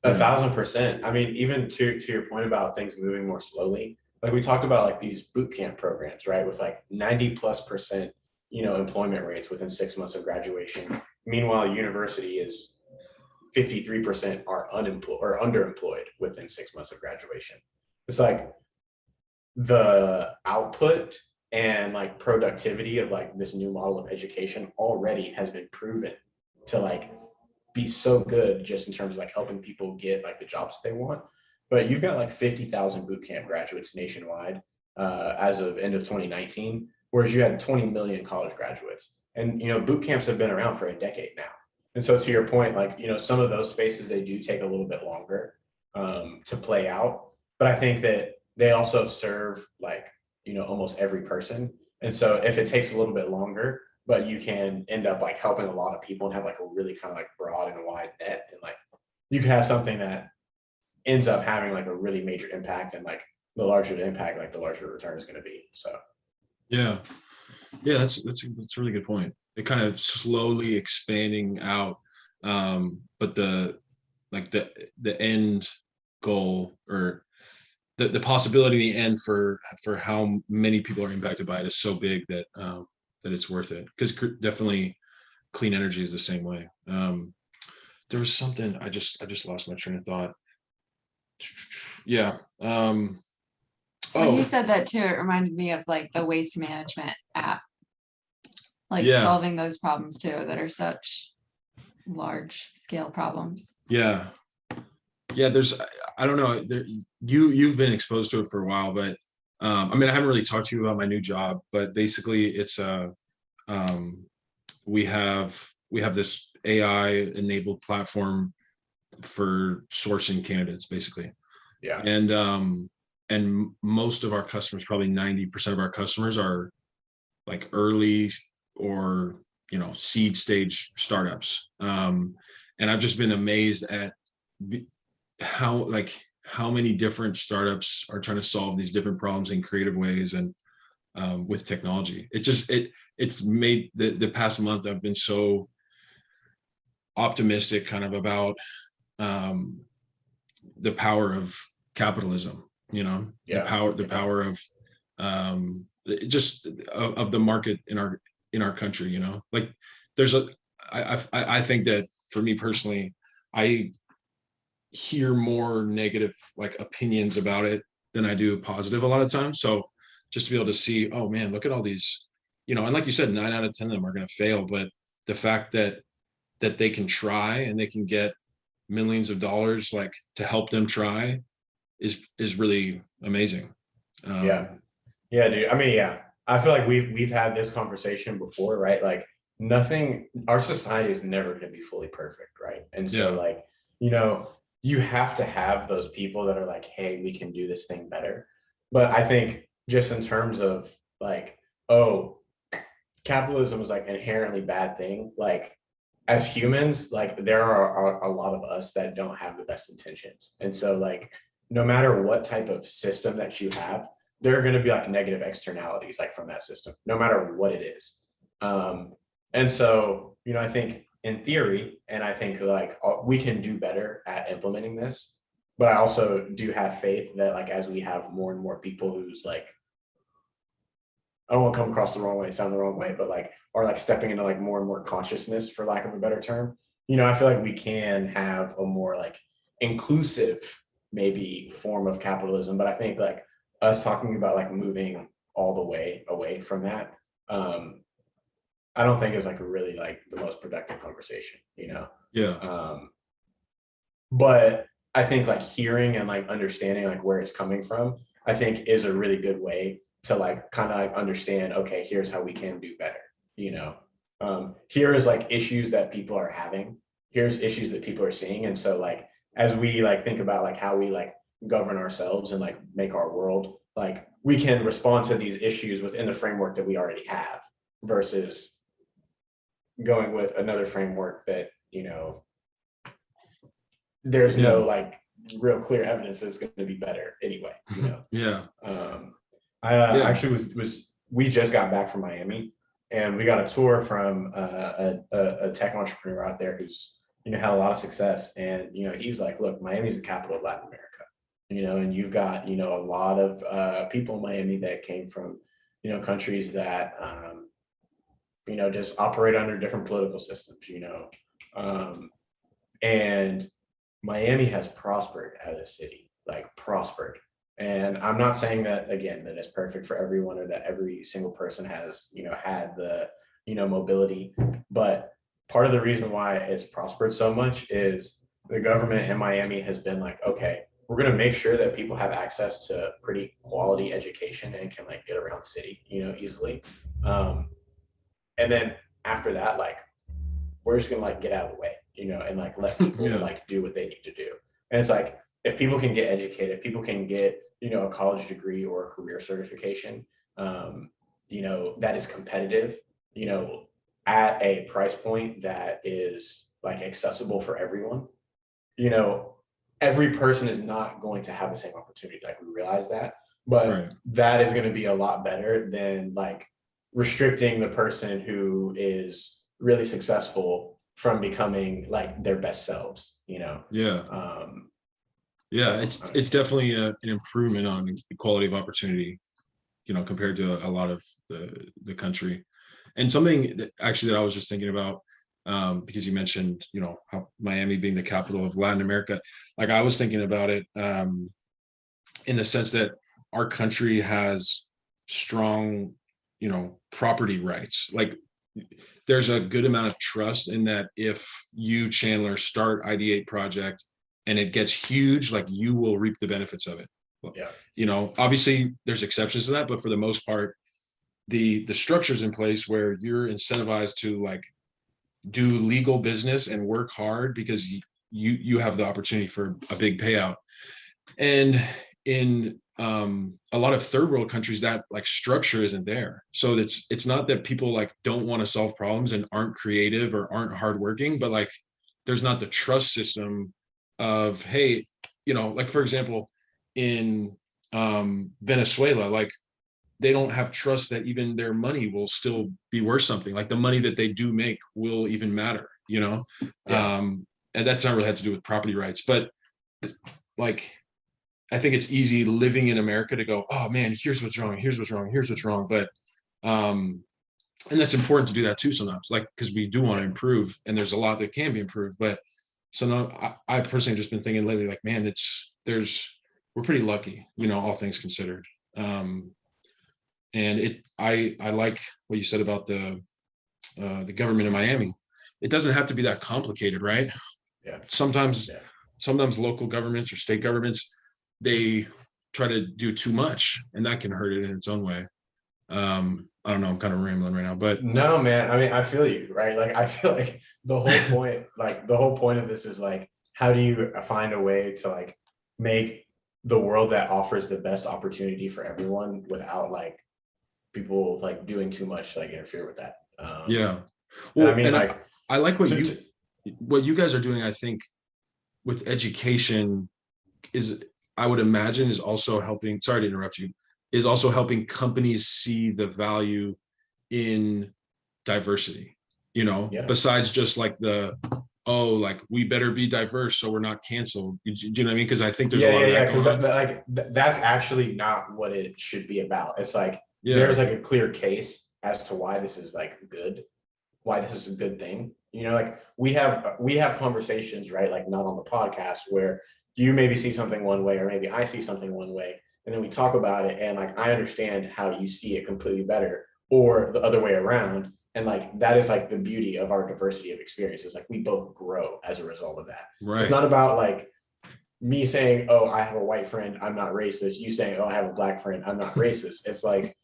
1,000%. I mean, even to your point about things moving more slowly, like we talked about like these boot camp programs, right? With like 90+%, employment rates within 6 months of graduation. Meanwhile, university is 53% are unemployed or underemployed within 6 months of graduation. It's like the output and like productivity of like this new model of education already has been proven to like be so good just in terms of like helping people get like the jobs they want. But you've got like 50,000 bootcamp graduates nationwide as of end of 2019, whereas you had 20 million college graduates. And boot camps have been around for a decade now. And so to your point, like, some of those spaces, they do take a little bit longer to play out. But I think that they also serve like, almost every person. And so if it takes a little bit longer, but you can end up like helping a lot of people and have like a really kind of like broad and wide net, and like you can have something that ends up having like a really major impact, and like the larger the impact, like the larger the return is going to be. So Yeah. That's a really good point. It kind of slowly expanding out, but the end goal, or the possibility in the end for how many people are impacted by it is so big that that it's worth it. Because definitely clean energy is the same way. There was something I just lost my train of thought. Yeah. When you said that too, it reminded me of like the waste management app, like solving those problems too that are such large scale problems. Yeah. There's, I don't know, you've been exposed to it for a while, but I mean, I haven't really talked to you about my new job, but basically it's we have this AI enabled platform for sourcing candidates, basically. Yeah. And most of our customers, probably 90% of our customers, are like early or, you know, seed stage startups. And I've just been amazed at how many different startups are trying to solve these different problems in creative ways, and with technology. It's made the past month, I've been so optimistic kind of about the power of capitalism, you know, the power of just of the market in our country, you know. Like I think that for me personally, I hear more negative like opinions about it than I do positive a lot of times. So just to be able to see, oh man, look at all these, you know, and like you said, 9 out of 10 of them are going to fail, but the fact that they can try and they can get millions of dollars like to help them try is really amazing. Yeah, dude. I mean, yeah, I feel like we've had this conversation before, right? Like our society is never going to be fully perfect, right? And so like, you know, you have to have those people that are like, hey, we can do this thing better. But I think just in terms of like, oh, capitalism is like inherently bad thing. Like as humans, like there are a lot of us that don't have the best intentions. And so like, no matter what type of system that you have, there are going to be like negative externalities like from that system, no matter what it is. And so, you know, I think in theory, and I think like we can do better at implementing this, but I also do have faith that like as we have more and more people who's like, I don't want to come across the wrong way, sound the wrong way, but like are like stepping into like more and more consciousness, for lack of a better term, you know, I feel like we can have a more like inclusive maybe form of capitalism. But I think like us talking about like moving all the way away from that, I don't think is like really like the most productive conversation, you know? Yeah. But I think like hearing and like understanding like where it's coming from, I think is a really good way to like kind of like understand, okay, here's how we can do better, you know? Here is like issues that people are having, here's issues that people are seeing. And so like, as we like think about like how we like govern ourselves and like make our world, like we can respond to these issues within the framework that we already have versus going with another framework that, you know, there's no like real clear evidence that it's going to be better anyway, you know? I actually we just got back from Miami, and we got a tour from a tech entrepreneur out there who's, you know, had a lot of success. And, you know, he's like, look, Miami's the capital of Latin America, you know, and you've got, you know, a lot of people in Miami that came from, you know, countries that, you know, just operate under different political systems, you know, and Miami has prospered as a city, like prospered. And I'm not saying that, again, that it's perfect for everyone or that every single person has, you know, had the, you know, mobility. But part of the reason why it's prospered so much is the government in Miami has been like, okay, we're going to make sure that people have access to pretty quality education and can like get around the city, you know, easily. And then after that, like, we're just going to like get out of the way, you know, and like let people like do what they need to do. And it's like, if people can get educated, people can get, you know, a college degree or a career certification, you know, that is competitive, you know, at a price point that is like accessible for everyone, you know, every person is not going to have the same opportunity. Like we realize that, but that is going to be a lot better than like restricting the person who is really successful from becoming like their best selves, you know? It's definitely an improvement on equality of opportunity, you know, compared to a lot of the country. And something that actually that I was just thinking about, because you mentioned, you know, how Miami being the capital of Latin America, like I was thinking about it in the sense that our country has strong, you know, property rights. Like there's a good amount of trust in that if you, Chandler, start Ideate Project and it gets huge, like you will reap the benefits of it. You know, obviously there's exceptions to that, but for the most part, the structure's in place where you're incentivized to like do legal business and work hard because you have the opportunity for a big payout. And in a lot of third world countries, that like structure isn't there. So it's not that people like don't want to solve problems and aren't creative or aren't hardworking, but like there's not the trust system of, hey, like for example, in Venezuela, like they don't have trust that even their money will still be worth something. Like the money that they do make will even matter, Yeah. and that's not really had to do with property rights, but like I think it's easy living in America to go, oh man, here's what's wrong, here's what's wrong, here's what's wrong. But and that's important to do that too sometimes, like because we do want to improve, and there's a lot that can be improved. But so now I personally have just been thinking lately, like, man, we're pretty lucky, all things considered. And I like what you said about the government in Miami. It doesn't have to be that complicated, right? Yeah. Sometimes local governments or state governments, they try to do too much, and that can hurt it in its own way. I don't know, I'm kind of rambling right now, but no, man, I mean, I feel you, right? Like I feel like the whole point of this is like, how do you find a way to like make the world that offers the best opportunity for everyone without like people like doing too much to like interfere with that. Yeah. Well, Well, I mean, and like I like what you guys are doing. I think with education is, I would imagine, is also helping, sorry to interrupt you, is also helping companies see the value in diversity, Yeah. besides just like like we better be diverse so we're not canceled. Do you know what I mean? Because I think there's a lot of that Because going on. that's actually not what it should be about. It's like Yeah. there's like a clear case as to why this is like good, why this is a good thing. Like we have conversations, right? Like not on the podcast, where you maybe see something one way or maybe I see something one way, and then we talk about it, and like I understand how you see it completely better, or the other way around. And like that is like the beauty of our diversity of experiences. Like we both grow as a result of that. It's Right. not about like me saying, oh, I have a white friend, I'm not racist. You saying, oh, I have a black friend, I'm not racist. It's like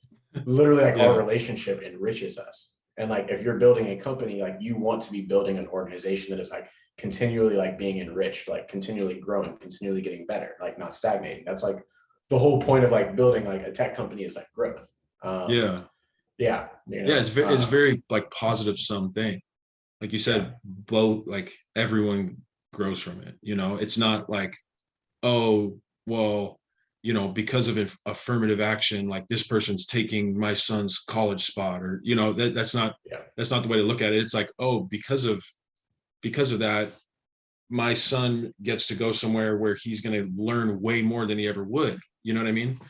literally like our Yeah. relationship enriches us. And like if you're building a company, like you want to be building an organization that is like continually like being enriched, like continually growing, continually getting better, like not stagnating. That's like the whole point of like building like a tech company is like growth. Yeah. Yeah. It's very like positive sum thing. Like you said, both, like everyone grows from it. It's not like, oh, well, because of affirmative action, like this person's taking my son's college spot, or that's not the way to look at it. It's like, oh, because of that, my son gets to go somewhere where he's going to learn way more than he ever would. You know what I mean?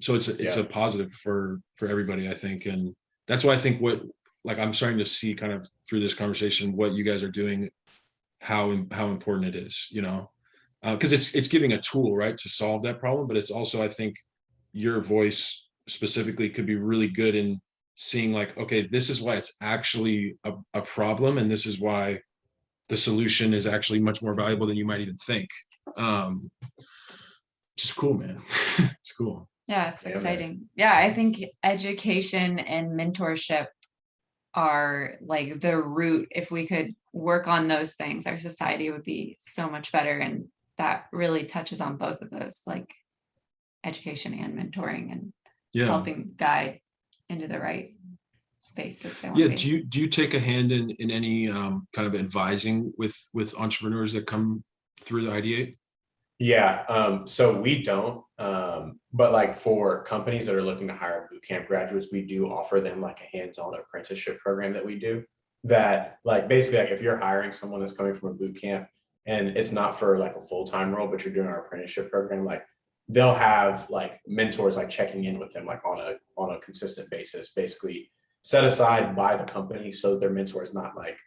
So it's a positive for everybody, I think. And that's why I think I'm starting to see kind of through this conversation what you guys are doing, how important it is, because it's giving a tool, right, to solve that problem. But it's also, I think, your voice specifically could be really good in seeing like, okay, this is why it's actually a problem, and this is why the solution is actually much more valuable than you might even think. Just cool, man. It's cool. Yeah, it's exciting. Yeah, I think education and mentorship are like the root. If we could work on those things, our society would be so much better. And that really touches on both of those, like education and mentoring, and helping guide into the right space that they want to be. Do you take a hand in any kind of advising with entrepreneurs that come through the Ideate? So we don't, but like for companies that are looking to hire bootcamp graduates, we do offer them like a hands-on apprenticeship program that we do, that like basically like if you're hiring someone that's coming from a bootcamp and it's not for like a full-time role, but you're doing our apprenticeship program, like they'll have like mentors like checking in with them like on a consistent basis, basically set aside by the company, so their mentor is not like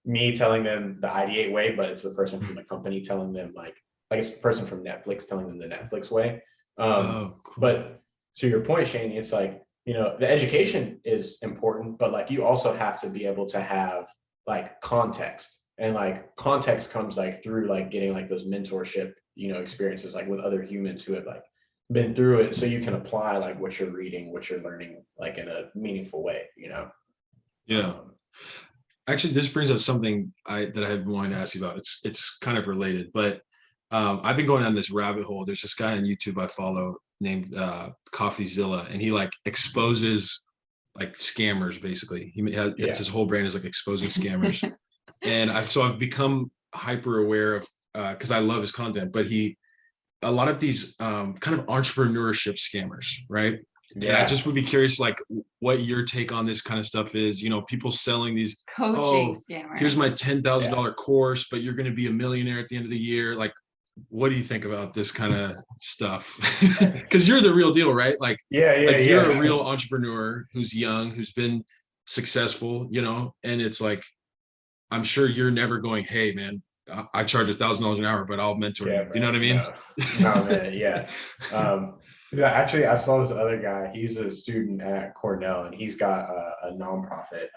me telling them the Ideate way, but it's the person from the company telling them like it's a person from Netflix telling them the Netflix way. Cool. But to your point, Shane, it's like, the education is important, but like you also have to be able to have like context, and like context comes like through like getting like those mentorship, experiences like with other humans who have like been through it, so you can apply like what you're reading, what you're learning, like in a meaningful way, Yeah. Actually, this brings up something that I have been wanting to ask you about. It's kind of related, but I've been going down this rabbit hole. There's this guy on YouTube I follow named CoffeeZilla, and he like exposes like scammers basically. It's his whole brand is like exposing scammers. And I've become hyper aware of because I love his content, but a lot of these kind of entrepreneurship scammers, right? Yeah. And I just would be curious, like, what your take on this kind of stuff is. You know, people selling these coaching scammers. Here's my $10,000 course, but you're going to be a millionaire at the end of the year. Like, what do you think about this kind of stuff? Because you're the real deal, right? Like, you're a real entrepreneur who's young, who's been successful, you know, and it's like, I'm sure you're never going, hey, man, I charge $1,000 an hour, but I'll mentor you. You know what I mean? No, man. Yeah. Actually, I saw this other guy. He's a student at Cornell, and he's got a nonprofit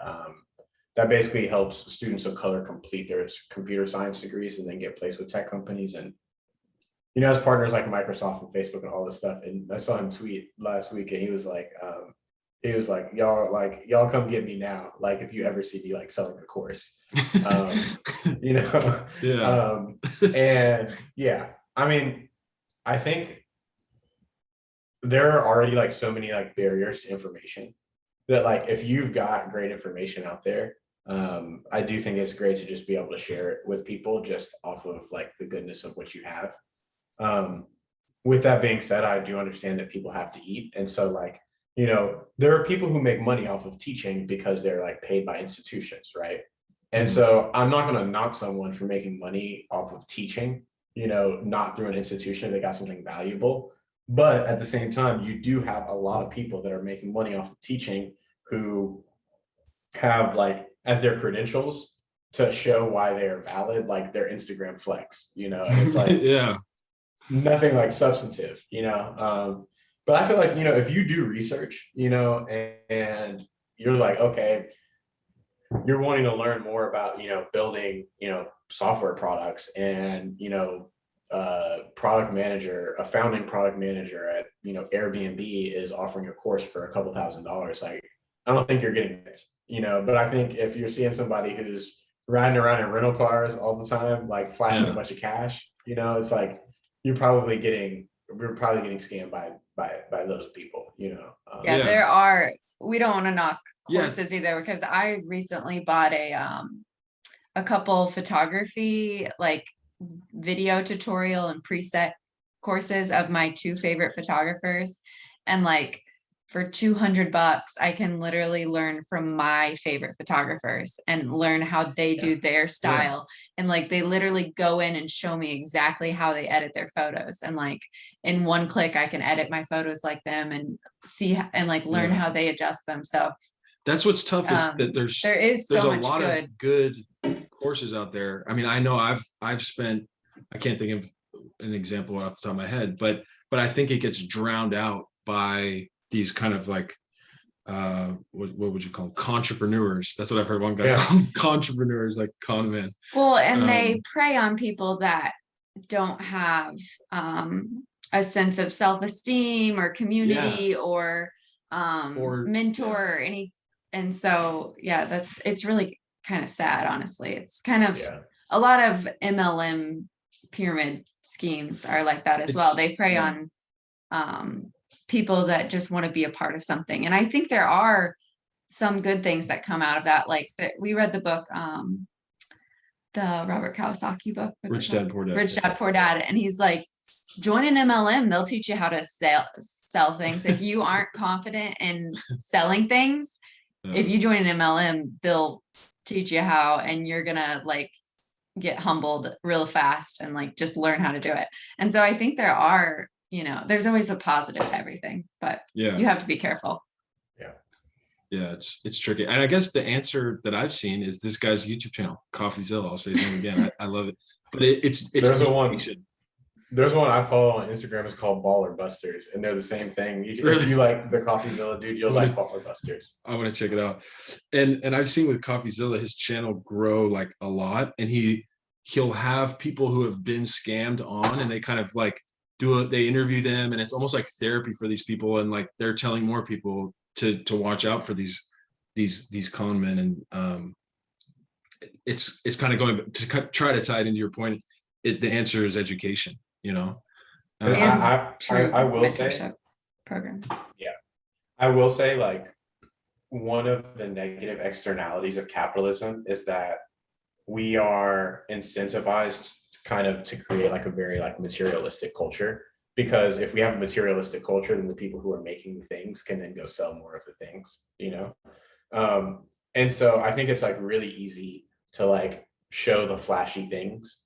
that basically helps students of color complete their computer science degrees and then get placed with tech companies. And, you know, as partners like Microsoft and Facebook and all this stuff. And I saw him tweet last week, and he was like, y'all come get me now. Like, if you ever see me like selling a course, you know? And yeah, I mean, I think there are already like so many like barriers to information that like, if you've got great information out there, I do think it's great to just be able to share it with people just off of like the goodness of what you have. With that being said, I do understand that people have to eat. And so like, you know, there are people who make money off of teaching because they're like paid by institutions, right? And so I'm not going to knock someone for making money off of teaching, you know, not through an institution. They got something valuable. But at the same time, you do have a lot of people that are making money off of teaching who have like as their credentials to show why they are valid, like their Instagram flex, you know, and it's like nothing like substantive, you know. But I feel like, you know, if you do research, you know, and you're like, okay, you're wanting to learn more about, you know, building, you know, software products, and, you know, a founding product manager at, you know, Airbnb is offering a course for a couple $1,000s. Like, I don't think you're getting it, you know, but I think if you're seeing somebody who's riding around in rental cars all the time, like flashing a bunch of cash, you know, it's like, we're probably getting scammed by those people, you know. There are, we don't want to knock courses either, because I recently bought a couple photography like video tutorial and preset courses of my two favorite photographers, and like for $200 I can literally learn from my favorite photographers and learn how they do their style. And like they literally go in and show me exactly how they edit their photos, and like in one click I can edit my photos like them and see and like learn how they adjust them. So that's what's tough is that there's so a lot of good courses out there. I mean, I know I've spent, I can't think of an example off the top of my head, but I think it gets drowned out by these kind of like what would you call them? Contrepreneurs. That's what I've heard one guy call contrepreneurs, like con man. Well, and they prey on people that don't have a sense of self-esteem or community or mentor or any. And so it's really kind of sad, honestly. It's kind of a lot of MLM pyramid schemes are like that as well. They prey on people that just want to be a part of something. And I think there are some good things that come out of that. Like we read the book, the Robert Kiyosaki book, Rich Dad Poor Dad. Rich Dad Poor Dad. And he's like, join an MLM. They'll teach you how to sell things. If you aren't confident in selling things, if you join an MLM, they'll teach you how, and you're gonna like get humbled real fast and like just learn how to do it. And so I think there are, you know, there's always a positive to everything, but you have to be careful. Yeah, it's tricky. And I guess the answer that I've seen is this guy's YouTube channel, CoffeeZilla. I'll say his name again. I love it. But there's one I follow on Instagram. It's called Baller Busters, and they're the same thing. If you like the CoffeeZilla dude, you'll like Baller Busters. I want to check it out. And I've seen with CoffeeZilla, his channel grow like a lot, and he'll have people who have been scammed on, and they kind of like they interview them, and it's almost like therapy for these people, and like they're telling more people to watch out for these con men. And it's kind of going to try to tie it into your point. the answer is education, you know. And I will say, mentorship programs. I will say, like, one of the negative externalities of capitalism is that we are incentivized kind of to create like a very like materialistic culture, because if we have a materialistic culture, then the people who are making the things can then go sell more of the things, you know. And so I think it's like really easy to like show the flashy things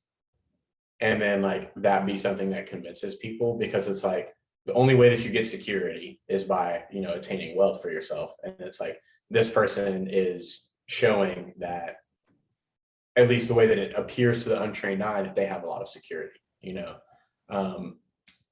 and then like that be something that convinces people, because it's like the only way that you get security is by, you know, attaining wealth for yourself. And it's like this person is showing that, at least the way that it appears to the untrained eye, that they have a lot of security, you know.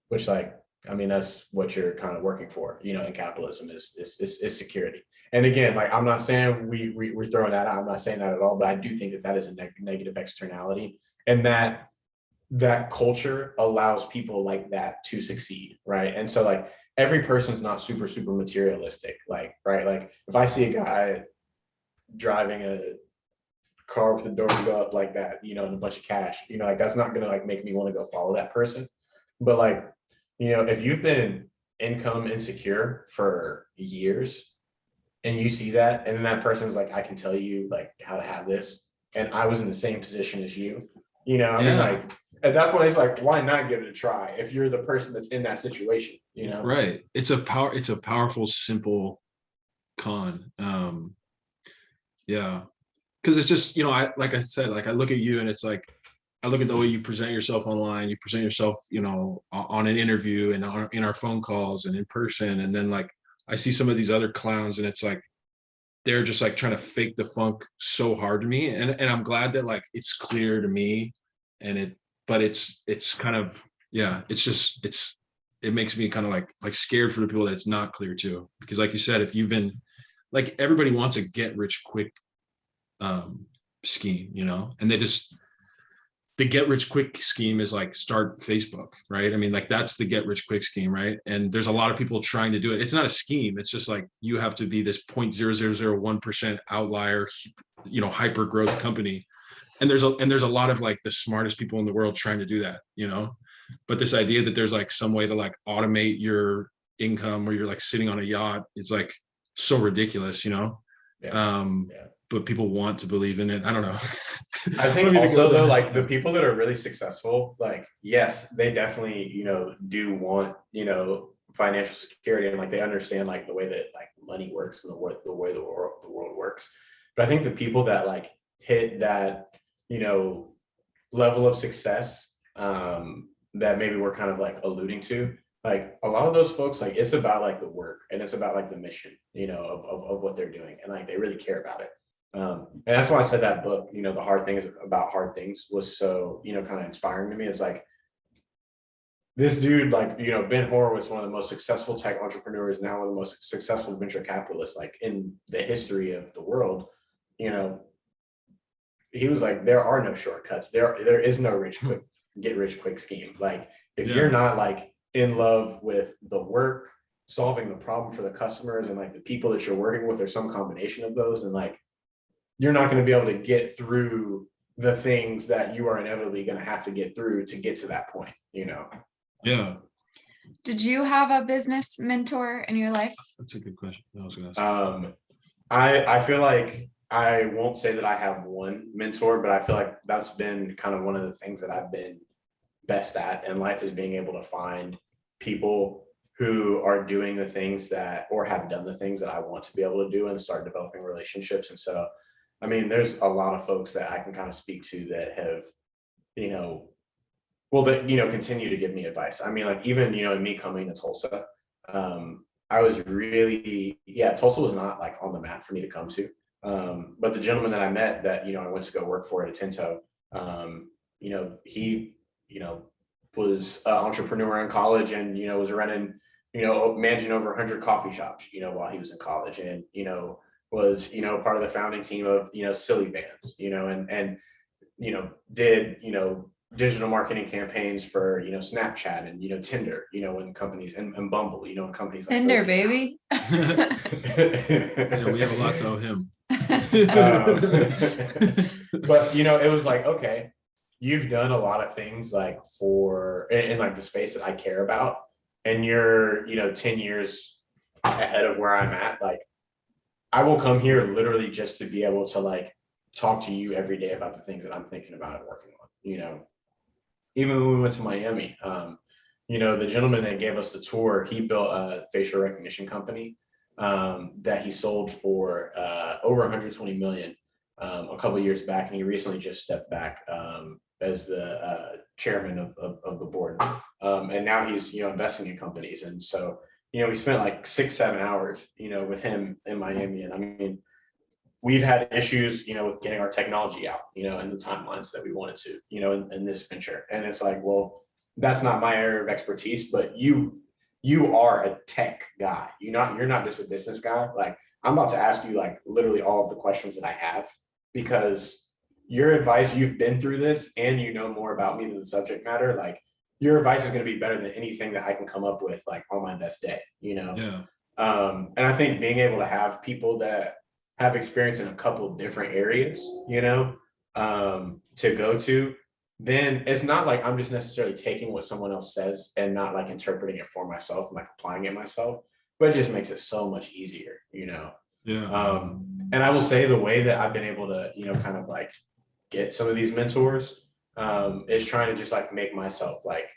Which, like, I mean, that's what you're kind of working for, you know, in capitalism is security. And again, like, I'm not saying we're throwing that out, I'm not saying that at all, but I do think that that is a negative externality, and that culture allows people like that to succeed, right? And so like every person's not super materialistic, like, right? Like if I see a guy driving a car with the door to go up like that, you know, and a bunch of cash, you know, like that's not gonna like make me want to go follow that person. But like, you know, if you've been income insecure for years and you see that, and then that person's like, I can tell you like how to have this, and I was in the same position as you, you know, I mean, like at that point, it's like, why not give it a try if you're the person that's in that situation, you know? Right. It's a powerful, simple con. Yeah. Because it's just, you know, like I said, like I look at you and it's like, I look at the way you present yourself online, you present yourself, you know, on an interview and in our phone calls and in person. And then like, I see some of these other clowns and it's like, they're just like trying to fake the funk so hard to me. And I'm glad that like, it's clear to me, but it's kind of, yeah, it makes me kind of like scared for the people that it's not clear to, because like you said, if you've been like, everybody wants a get rich quick scheme, you know, and the get rich quick scheme is like start Facebook, right? I mean, like that's the get rich quick scheme, right? And there's a lot of people trying to do it. It's not a scheme. It's just like you have to be this 0.0001% outlier, you know, hyper growth company. And there's a lot of like the smartest people in the world trying to do that, you know. But this idea that there's like some way to like automate your income where you're like sitting on a yacht is like so ridiculous, you know. Yeah. But people want to believe in it. I don't know. I think also though, like the people that are really successful, like, yes, they definitely, you know, do want, you know, financial security, and like they understand like the way that like money works and the way the world works. But I think the people that like hit that, you know, level of success that maybe we're kind of like alluding to, like a lot of those folks, like it's about like the work and it's about like the mission, you know, of what they're doing, and like they really care about it. And that's why I said that book, you know, The Hard Things About Hard Things, was so, you know, kind of inspiring to me. It's like this dude, like, you know, Ben Horowitz, one of the most successful tech entrepreneurs, now one of the most successful venture capitalists, like in the history of the world, you know, he was like, there are no shortcuts. There is no get rich quick scheme. Like if you're not like in love with the work, solving the problem for the customers and like the people that you're working with, or some combination of those, and like you're not going to be able to get through the things that you are inevitably going to have to get through to get to that point, you know? Yeah. Did you have a business mentor in your life? That's a good question. I was going to ask. I feel like I won't say that I have one mentor, but I feel like that's been kind of one of the things that I've been best at in life, is being able to find people who are doing the things that, or have done the things that I want to be able to do, and start developing relationships. And so, I mean, there's a lot of folks that I can kind of speak to that have, you know, well, that, you know, continue to give me advice. I mean, like even, you know, me coming to Tulsa, I was really, Tulsa was not like on the map for me to come to. But the gentleman that I met that, you know, I went to go work for at Atento, you know, he, you know, was an entrepreneur in college, and, you know, was running, you know, managing over 100 coffee shops, you know, while he was in college, and, you know, was, you know, part of the founding team of, you know, Silly Bands, you know, and, you know, did, you know, digital marketing campaigns for, you know, Snapchat and, you know, Tinder, you know, when companies, and Bumble, you know, when companies like Tinder, baby. Yeah, we have a lot to owe him. But, you know, it was like, okay, you've done a lot of things like in like the space that I care about, and you're, 10 years ahead of where I'm at. Like, I will come here literally just to be able to like talk to you every day about the things that I'm thinking about and working on, even when we went to Miami, the gentleman that gave us the tour, he built a facial recognition company that he sold for over 120 million a couple of years back, and he recently just stepped back as the chairman of the board, and now he's investing in companies. And so we spent like 6-7 hours with him in Miami, and I mean, we've had issues with getting our technology out in the timelines that we wanted to in this venture. And it's like, well, that's not my area of expertise, but you are a tech guy. You're not just a business guy. Like, I'm about to ask you like literally all of the questions that I have, because your advice, you've been through this and you know more about me than the subject matter. Like, your advice is going to be better than anything that I can come up with like on my best day, Yeah. And I think being able to have people that have experience in a couple of different areas, to go to, then it's not like I'm just necessarily taking what someone else says and not like interpreting it for myself and like applying it myself, but it just makes it so much easier, Yeah. And I will say the way that I've been able to, kind of like get some of these mentors is trying to just like make myself like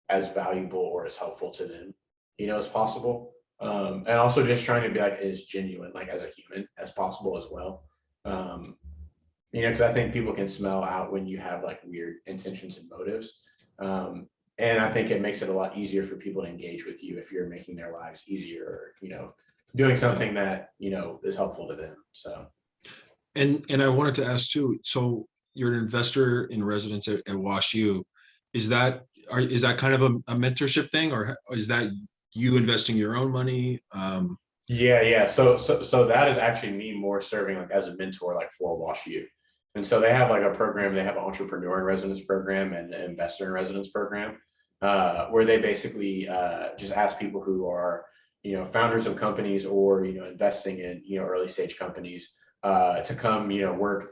as valuable or as helpful to them, as possible. And also just trying to be like as genuine, like as a human as possible as well. Because I think people can smell out when you have like weird intentions and motives. And I think it makes it a lot easier for people to engage with you if you're making their lives easier, or, doing something that, is helpful to them. So. And I wanted to ask too, so you're an investor in residence at WashU. Is that kind of a mentorship thing, or is that you investing your own money? Yeah. So that is actually me more serving like as a mentor, like for WashU. And so they have like a program, they have an entrepreneur in residence program and an investor in residence program, where they basically just ask people who are, founders of companies or, investing in, early stage companies to come, work,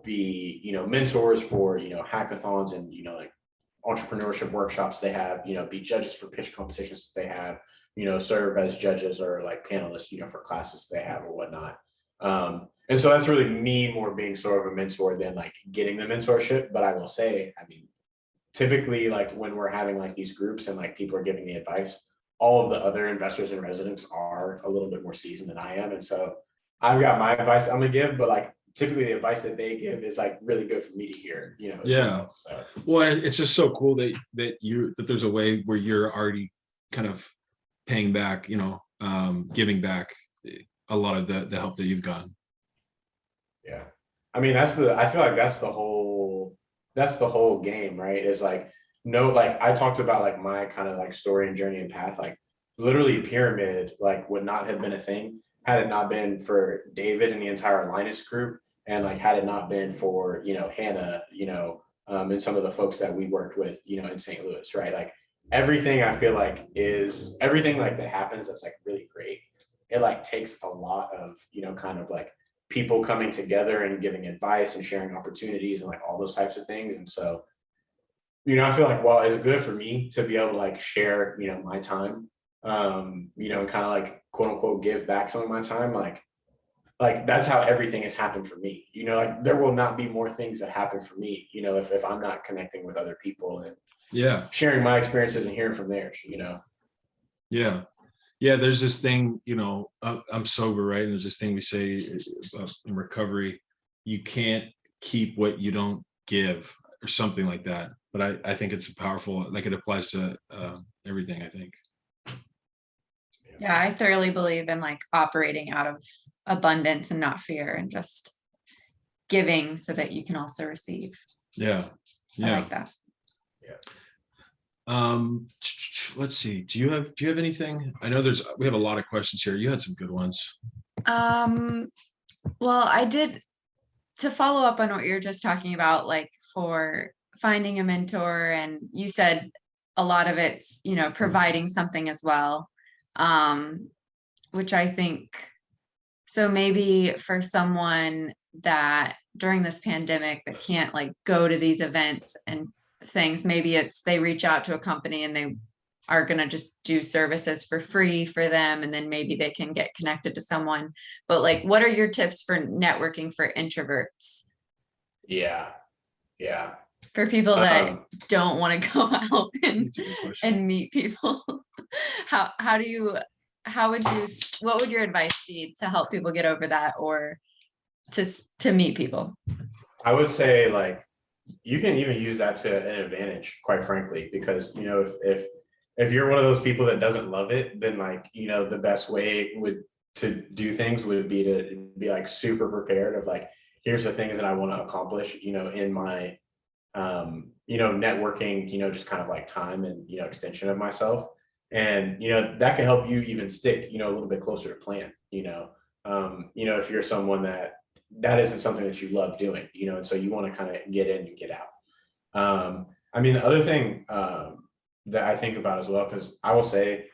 be, mentors for, hackathons and, like entrepreneurship workshops they have, be judges for pitch competitions that they have, serve as judges or like panelists, for classes they have or whatnot. And so that's really me more being sort of a mentor than like getting the mentorship. But I will say, I mean, typically like when we're having like these groups and like people are giving me advice, all of the other investors in residence are a little bit more seasoned than I am. And so I've got my advice I'm gonna give, but like typically the advice that they give is like really good for me to hear, Yeah. So. Well, it's just so cool that there's a way where you're already kind of paying back, giving back a lot of the help that you've gotten. Yeah. I mean, I feel like that's the whole game, right? Is like, like I talked about like my kind of like story and journey and path, like literally pyramid, like would not have been a thing had it not been for David and the entire Linus group. And like, had it not been for, Hannah, and some of the folks that we worked with, in St. Louis, right? Like everything I feel like is everything like that happens. That's like really great. It like takes a lot of, kind of like people coming together and giving advice and sharing opportunities and like all those types of things. And so, I feel like, well, it's good for me to be able to like share, my time, and kind of like quote unquote give back some of my time. Like that's how everything has happened for me. Like there will not be more things that happen for me, if I'm not connecting with other people and sharing my experiences and hearing from theirs, Yeah, there's this thing, I'm sober, right? And there's this thing we say in recovery, you can't keep what you don't give, or something like that. But I think it's powerful, like it applies to everything, I think. Yeah, I thoroughly believe in like operating out of abundance and not fear, and just giving so that you can also receive. Yeah. I like that. Yeah. Let's see. Do you have anything? I know we have a lot of questions here. You had some good ones. Well, I did, to follow up on what you're just talking about, like for finding a mentor, and you said a lot of it's, providing something as well. Which I think, so maybe for someone that during this pandemic that can't like go to these events and things, maybe it's they reach out to a company and they are going to just do services for free for them, and then maybe they can get connected to someone. But like, what are your tips for networking for introverts? Yeah. For people that don't want to go out and meet people. What would your advice be to help people get over that, or to meet people? I would say like you can even use that to an advantage, quite frankly, because you know, if you're one of those people that doesn't love it, then like, you know, the best way to do things would be to be like super prepared of like, here's the things that I want to accomplish, you know, in my you know, networking, you know, just kind of like time and, you know, extension of myself. And, you know, that can help you even stick, you know, a little bit closer to plan, you know, if you're someone that isn't something that you love doing, you know, and so you want to kind of get in and get out. I mean, the other thing that I think about as well, because I will say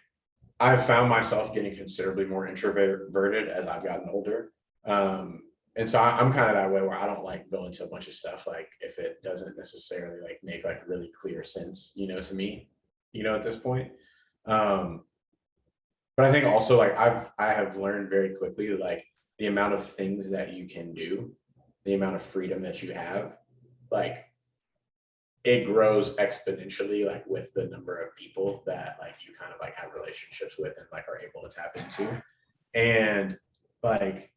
I've found myself getting considerably more introverted as I've gotten older. And so I'm kind of that way where I don't like going to a bunch of stuff like if it doesn't necessarily like make like really clear sense, you know, to me, you know, at this point. But I think also like I have learned very quickly like the amount of things that you can do, the amount of freedom that you have, like it grows exponentially like with the number of people that like you kind of like have relationships with and like are able to tap into. And like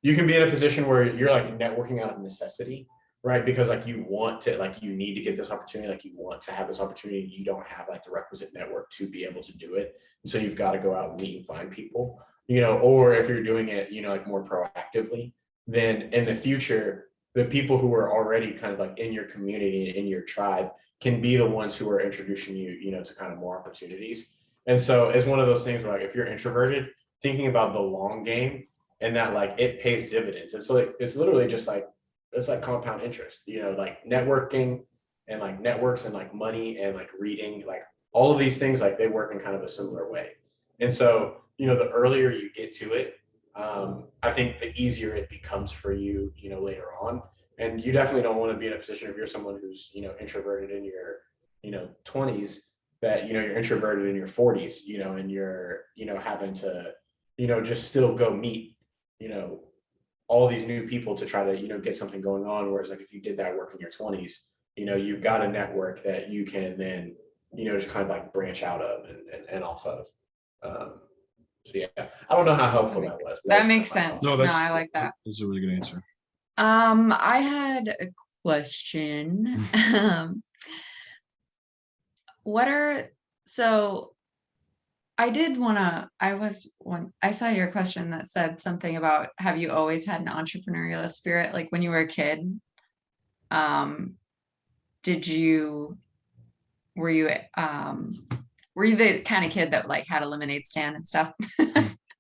you can be in a position where you're like networking out of necessity, right? Because like you want to, like you need to get this opportunity, like you want to have this opportunity, you don't have like the requisite network to be able to do it. And so you've got to go out and meet and find people, you know, or if you're doing it, you know, like more proactively, then in the future, the people who are already kind of like in your community, in your tribe, can be the ones who are introducing you, you know, to kind of more opportunities. And so it's one of those things where like if you're introverted, thinking about the long game, and that like it pays dividends. It's like it's literally just like it's like compound interest, you know, like networking and like networks and like money and like reading, like all of these things, like they work in kind of a similar way. And so, you know, the earlier you get to it, I think the easier it becomes for you, you know, later on. And you definitely don't want to be in a position if you're someone who's, you know, introverted in your, you know, 20s, that, you know, you're introverted in your 40s, you know, and you're, you know, having to, you know, just still go meet, you know, all these new people to try to, you know, get something going on. Whereas like if you did that work in your 20s, you know, you've got a network that you can then, you know, just kind of like branch out of and off of. So yeah, I don't know how helpful that was. That makes sense. No, I like that. That's a really good answer. I had a question. I saw your question that said something about, have you always had an entrepreneurial spirit? Like when you were a kid, were you the kind of kid that like had a lemonade stand and stuff?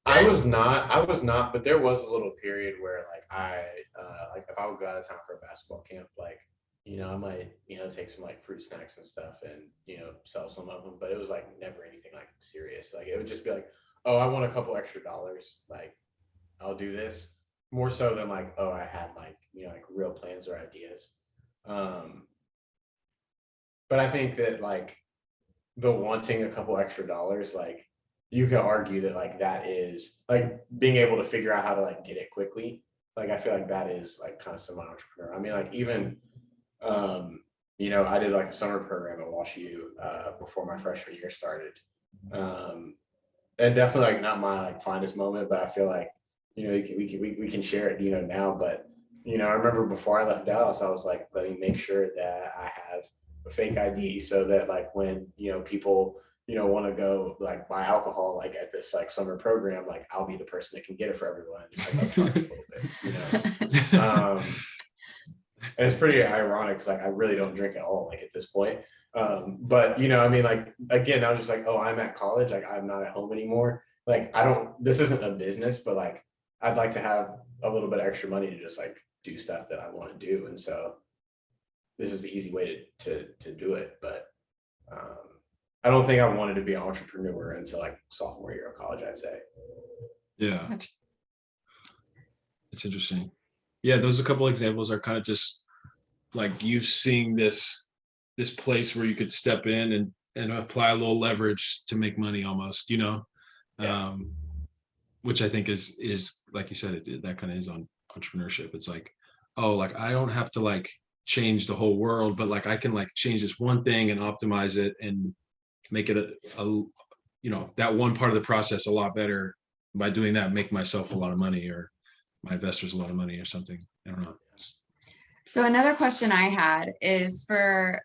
I was not, but there was a little period where like like if I would go out of town for a basketball camp, like, you know, I might, you know, take some like fruit snacks and stuff and, you know, sell some of them, but it was like never anything like serious. Like it would just be like, oh, I want a couple extra dollars. Like I'll do this, more so than like, oh, I had like, you know, like real plans or ideas. But I think that like the wanting a couple extra dollars, like you could argue that like that is like being able to figure out how to like get it quickly. Like I feel like that is like kind of semi-entrepreneur. I mean, like even you know, I did like a summer program at WashU before my freshman year started. And definitely like not my like finest moment, but I feel like, you know, we can share it, you know, now. But, you know, I remember before I left Dallas, I was like, let me make sure that I have a fake ID so that like when, you know, people, you know, want to go like buy alcohol like at this like summer program, like I'll be the person that can get it for everyone. Just like upcharge a little bit, you know. And it's pretty ironic because like I really don't drink at all like at this point. But you know, I mean, like again, I was just like, oh, I'm at college, like I'm not at home anymore. Like this isn't a business, but like I'd like to have a little bit of extra money to just like do stuff that I want to do. And so this is the easy way to do it. But I don't think I wanted to be an entrepreneur until like sophomore year of college, I'd say. Yeah. It's interesting. Yeah, those a couple examples are kind of just like you seeing this place where you could step in and apply a little leverage to make money almost, Yeah. which I think is like you said, that kind of is on entrepreneurship. It's like, oh, like I don't have to like change the whole world, but like I can like change this one thing and optimize it and make it a that one part of the process a lot better. By doing that, make myself a lot of money or my investors a lot of money or something. I don't know. So another question I had is for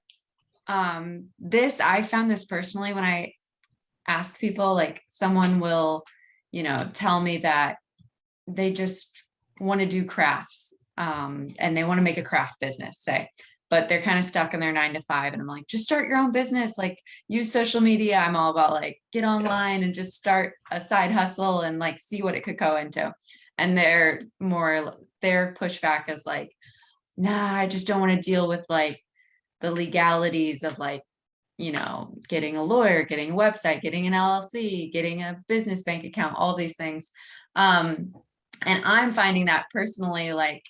this, I found this personally when I ask people, like someone will, tell me that they just want to do crafts and they want to make a craft business, say, but they're kind of stuck in their 9 to 5. And I'm like, just start your own business, like use social media. I'm all about like get online and just start a side hustle and like see what it could go into. And their pushback is like, nah, I just don't want to deal with like the legalities of like, getting a lawyer, getting a website, getting an LLC, getting a business bank account, all these things. And I'm finding that personally, like,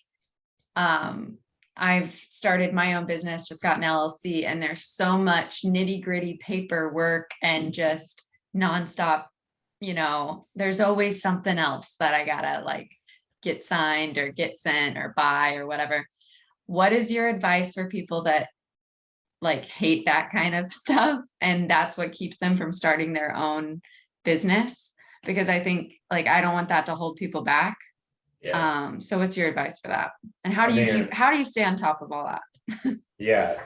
I've started my own business, just got an LLC, and there's so much nitty gritty paperwork and just nonstop, there's always something else that I gotta like get signed or get sent or buy or whatever. What is your advice for people that like hate that kind of stuff and that's what keeps them from starting their own business? Because I think like I don't want that to hold people back. So what's your advice for that? And how do you stay on top of all that? Yeah.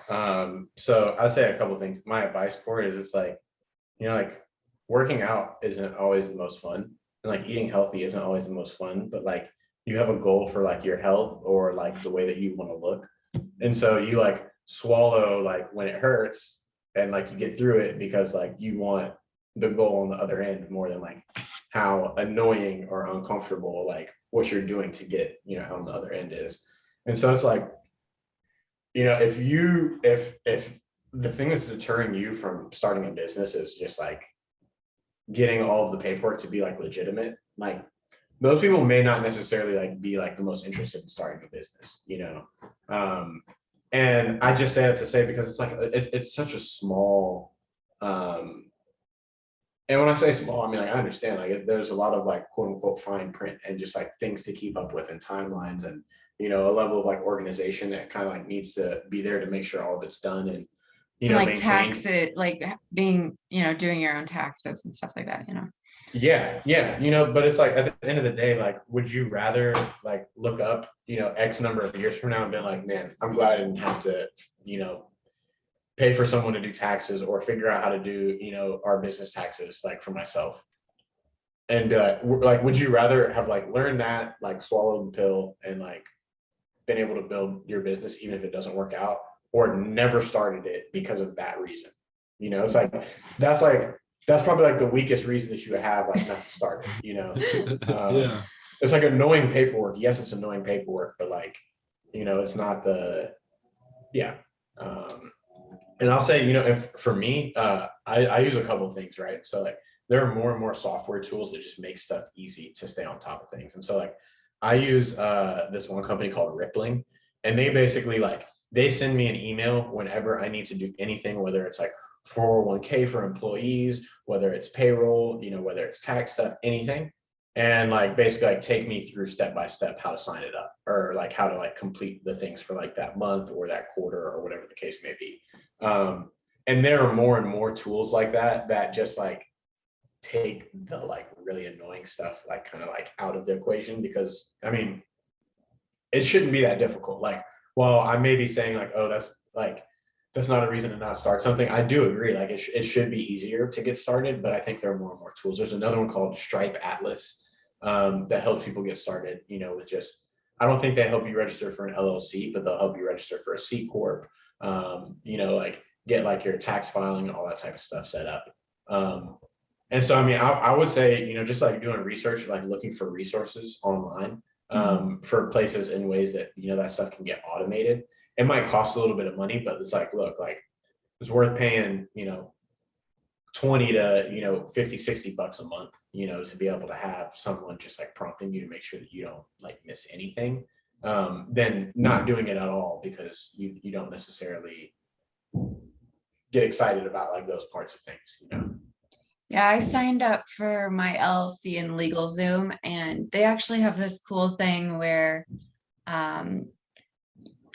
So I'll say a couple of things. My advice for it is it's like, like working out isn't always the most fun. And like eating healthy isn't always the most fun, but like you have a goal for like your health or like the way that you want to look. And so you like swallow like when it hurts and like you get through it because like you want the goal on the other end more than like how annoying or uncomfortable like what you're doing to get, on the other end is. And so it's like, if the thing that's deterring you from starting a business is just like getting all of the paperwork to be like legitimate, like those people may not necessarily like be like the most interested in starting a business, and I just say that to say because it's like it's such a small and when I say small, I mean like I understand like there's a lot of like quote unquote fine print and just like things to keep up with and timelines and a level of like organization that kind of like needs to be there to make sure all of it's done and like maintain. tax it, like being doing your own taxes and stuff like that. Yeah, but it's like at the end of the day, like, would you rather like look up, X number of years from now and be like, man, I'm glad I didn't have to, pay for someone to do taxes or figure out how to do, our business taxes like for myself. And like, would you rather have like learned that, like swallowed the pill and like been able to build your business even if it doesn't work out, or never started it because of that reason? It's like that's probably like the weakest reason that you have like not to start it, Yeah. It's like annoying paperwork. Yes, it's annoying paperwork, but like, it's not and I'll say, if for me, I use a couple of things, right? So like there are more and more software tools that just make stuff easy to stay on top of things. And so like I use this one company called Rippling, and they basically like they send me an email whenever I need to do anything, whether it's like 401k for employees, whether it's payroll, whether it's tax stuff, anything. And like basically like take me through step by step how to sign it up or like how to like complete the things for like that month or that quarter or whatever the case may be. And there are more and more tools like that just like take the like really annoying stuff like kind of like out of the equation, because I mean it shouldn't be that difficult. Like while I may be saying like, oh, that's not a reason to not start something, I do agree like it should be easier to get started, but I think there are more and more tools. There's another one called Stripe Atlas that helps people get started, with just, I don't think they help you register for an LLC, but they'll help you register for a C Corp, like get like your tax filing and all that type of stuff set up. And so, I mean, I would say, just like doing research, like looking for resources online for places and ways that, that stuff can get automated. It might cost a little bit of money, but it's like, look, like it's worth paying, 20 to, 50, 60 bucks a month, to be able to have someone just like prompting you to make sure that you don't like miss anything. than not doing it at all because you don't necessarily get excited about like those parts of things, you know? Yeah, I signed up for my LLC in LegalZoom, and they actually have this cool thing where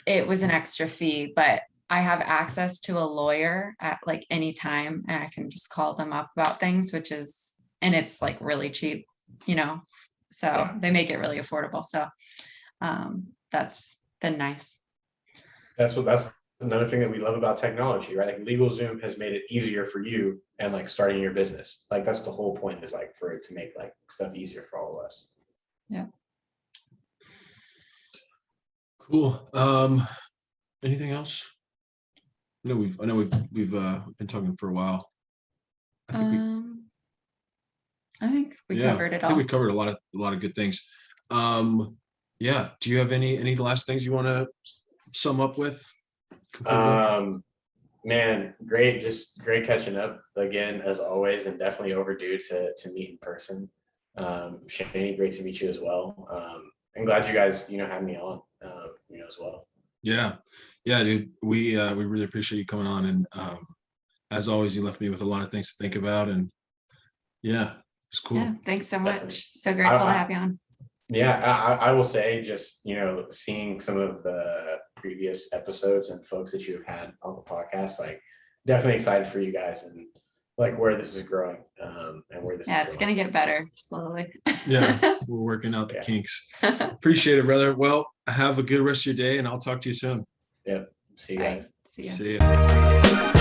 it was an extra fee, but I have access to a lawyer at like any time, and I can just call them up about things, and it's like really cheap, you know, so they make it really affordable. So that's been nice. That's another thing that we love about technology, right? Like LegalZoom has made it easier for you and like starting your business. Like that's the whole point, is like for it to make like stuff easier for all of us. Yeah. Cool. Anything else? I know we've been talking for a while. I think we covered it all. I think we covered a lot of good things. Yeah. Do you have any last things you want to sum up with? Man, great catching up again as always, and definitely overdue to meet in person. Shani, great to meet you as well. I'm glad you guys, had me on, as well. Yeah, dude. We really appreciate you coming on, and as always, you left me with a lot of things to think about, and yeah, it's cool. Yeah, thanks so much. Definitely. So grateful to have you on. Yeah, I will say, just seeing some of the previous episodes and folks that you have had on the podcast, like definitely excited for you guys and like where this is growing, and where this. Yeah, it's gonna get better slowly. Yeah, we're working out the kinks. Appreciate it, brother. Well, have a good rest of your day, and I'll talk to you soon. Yep. See you guys. See ya. See ya.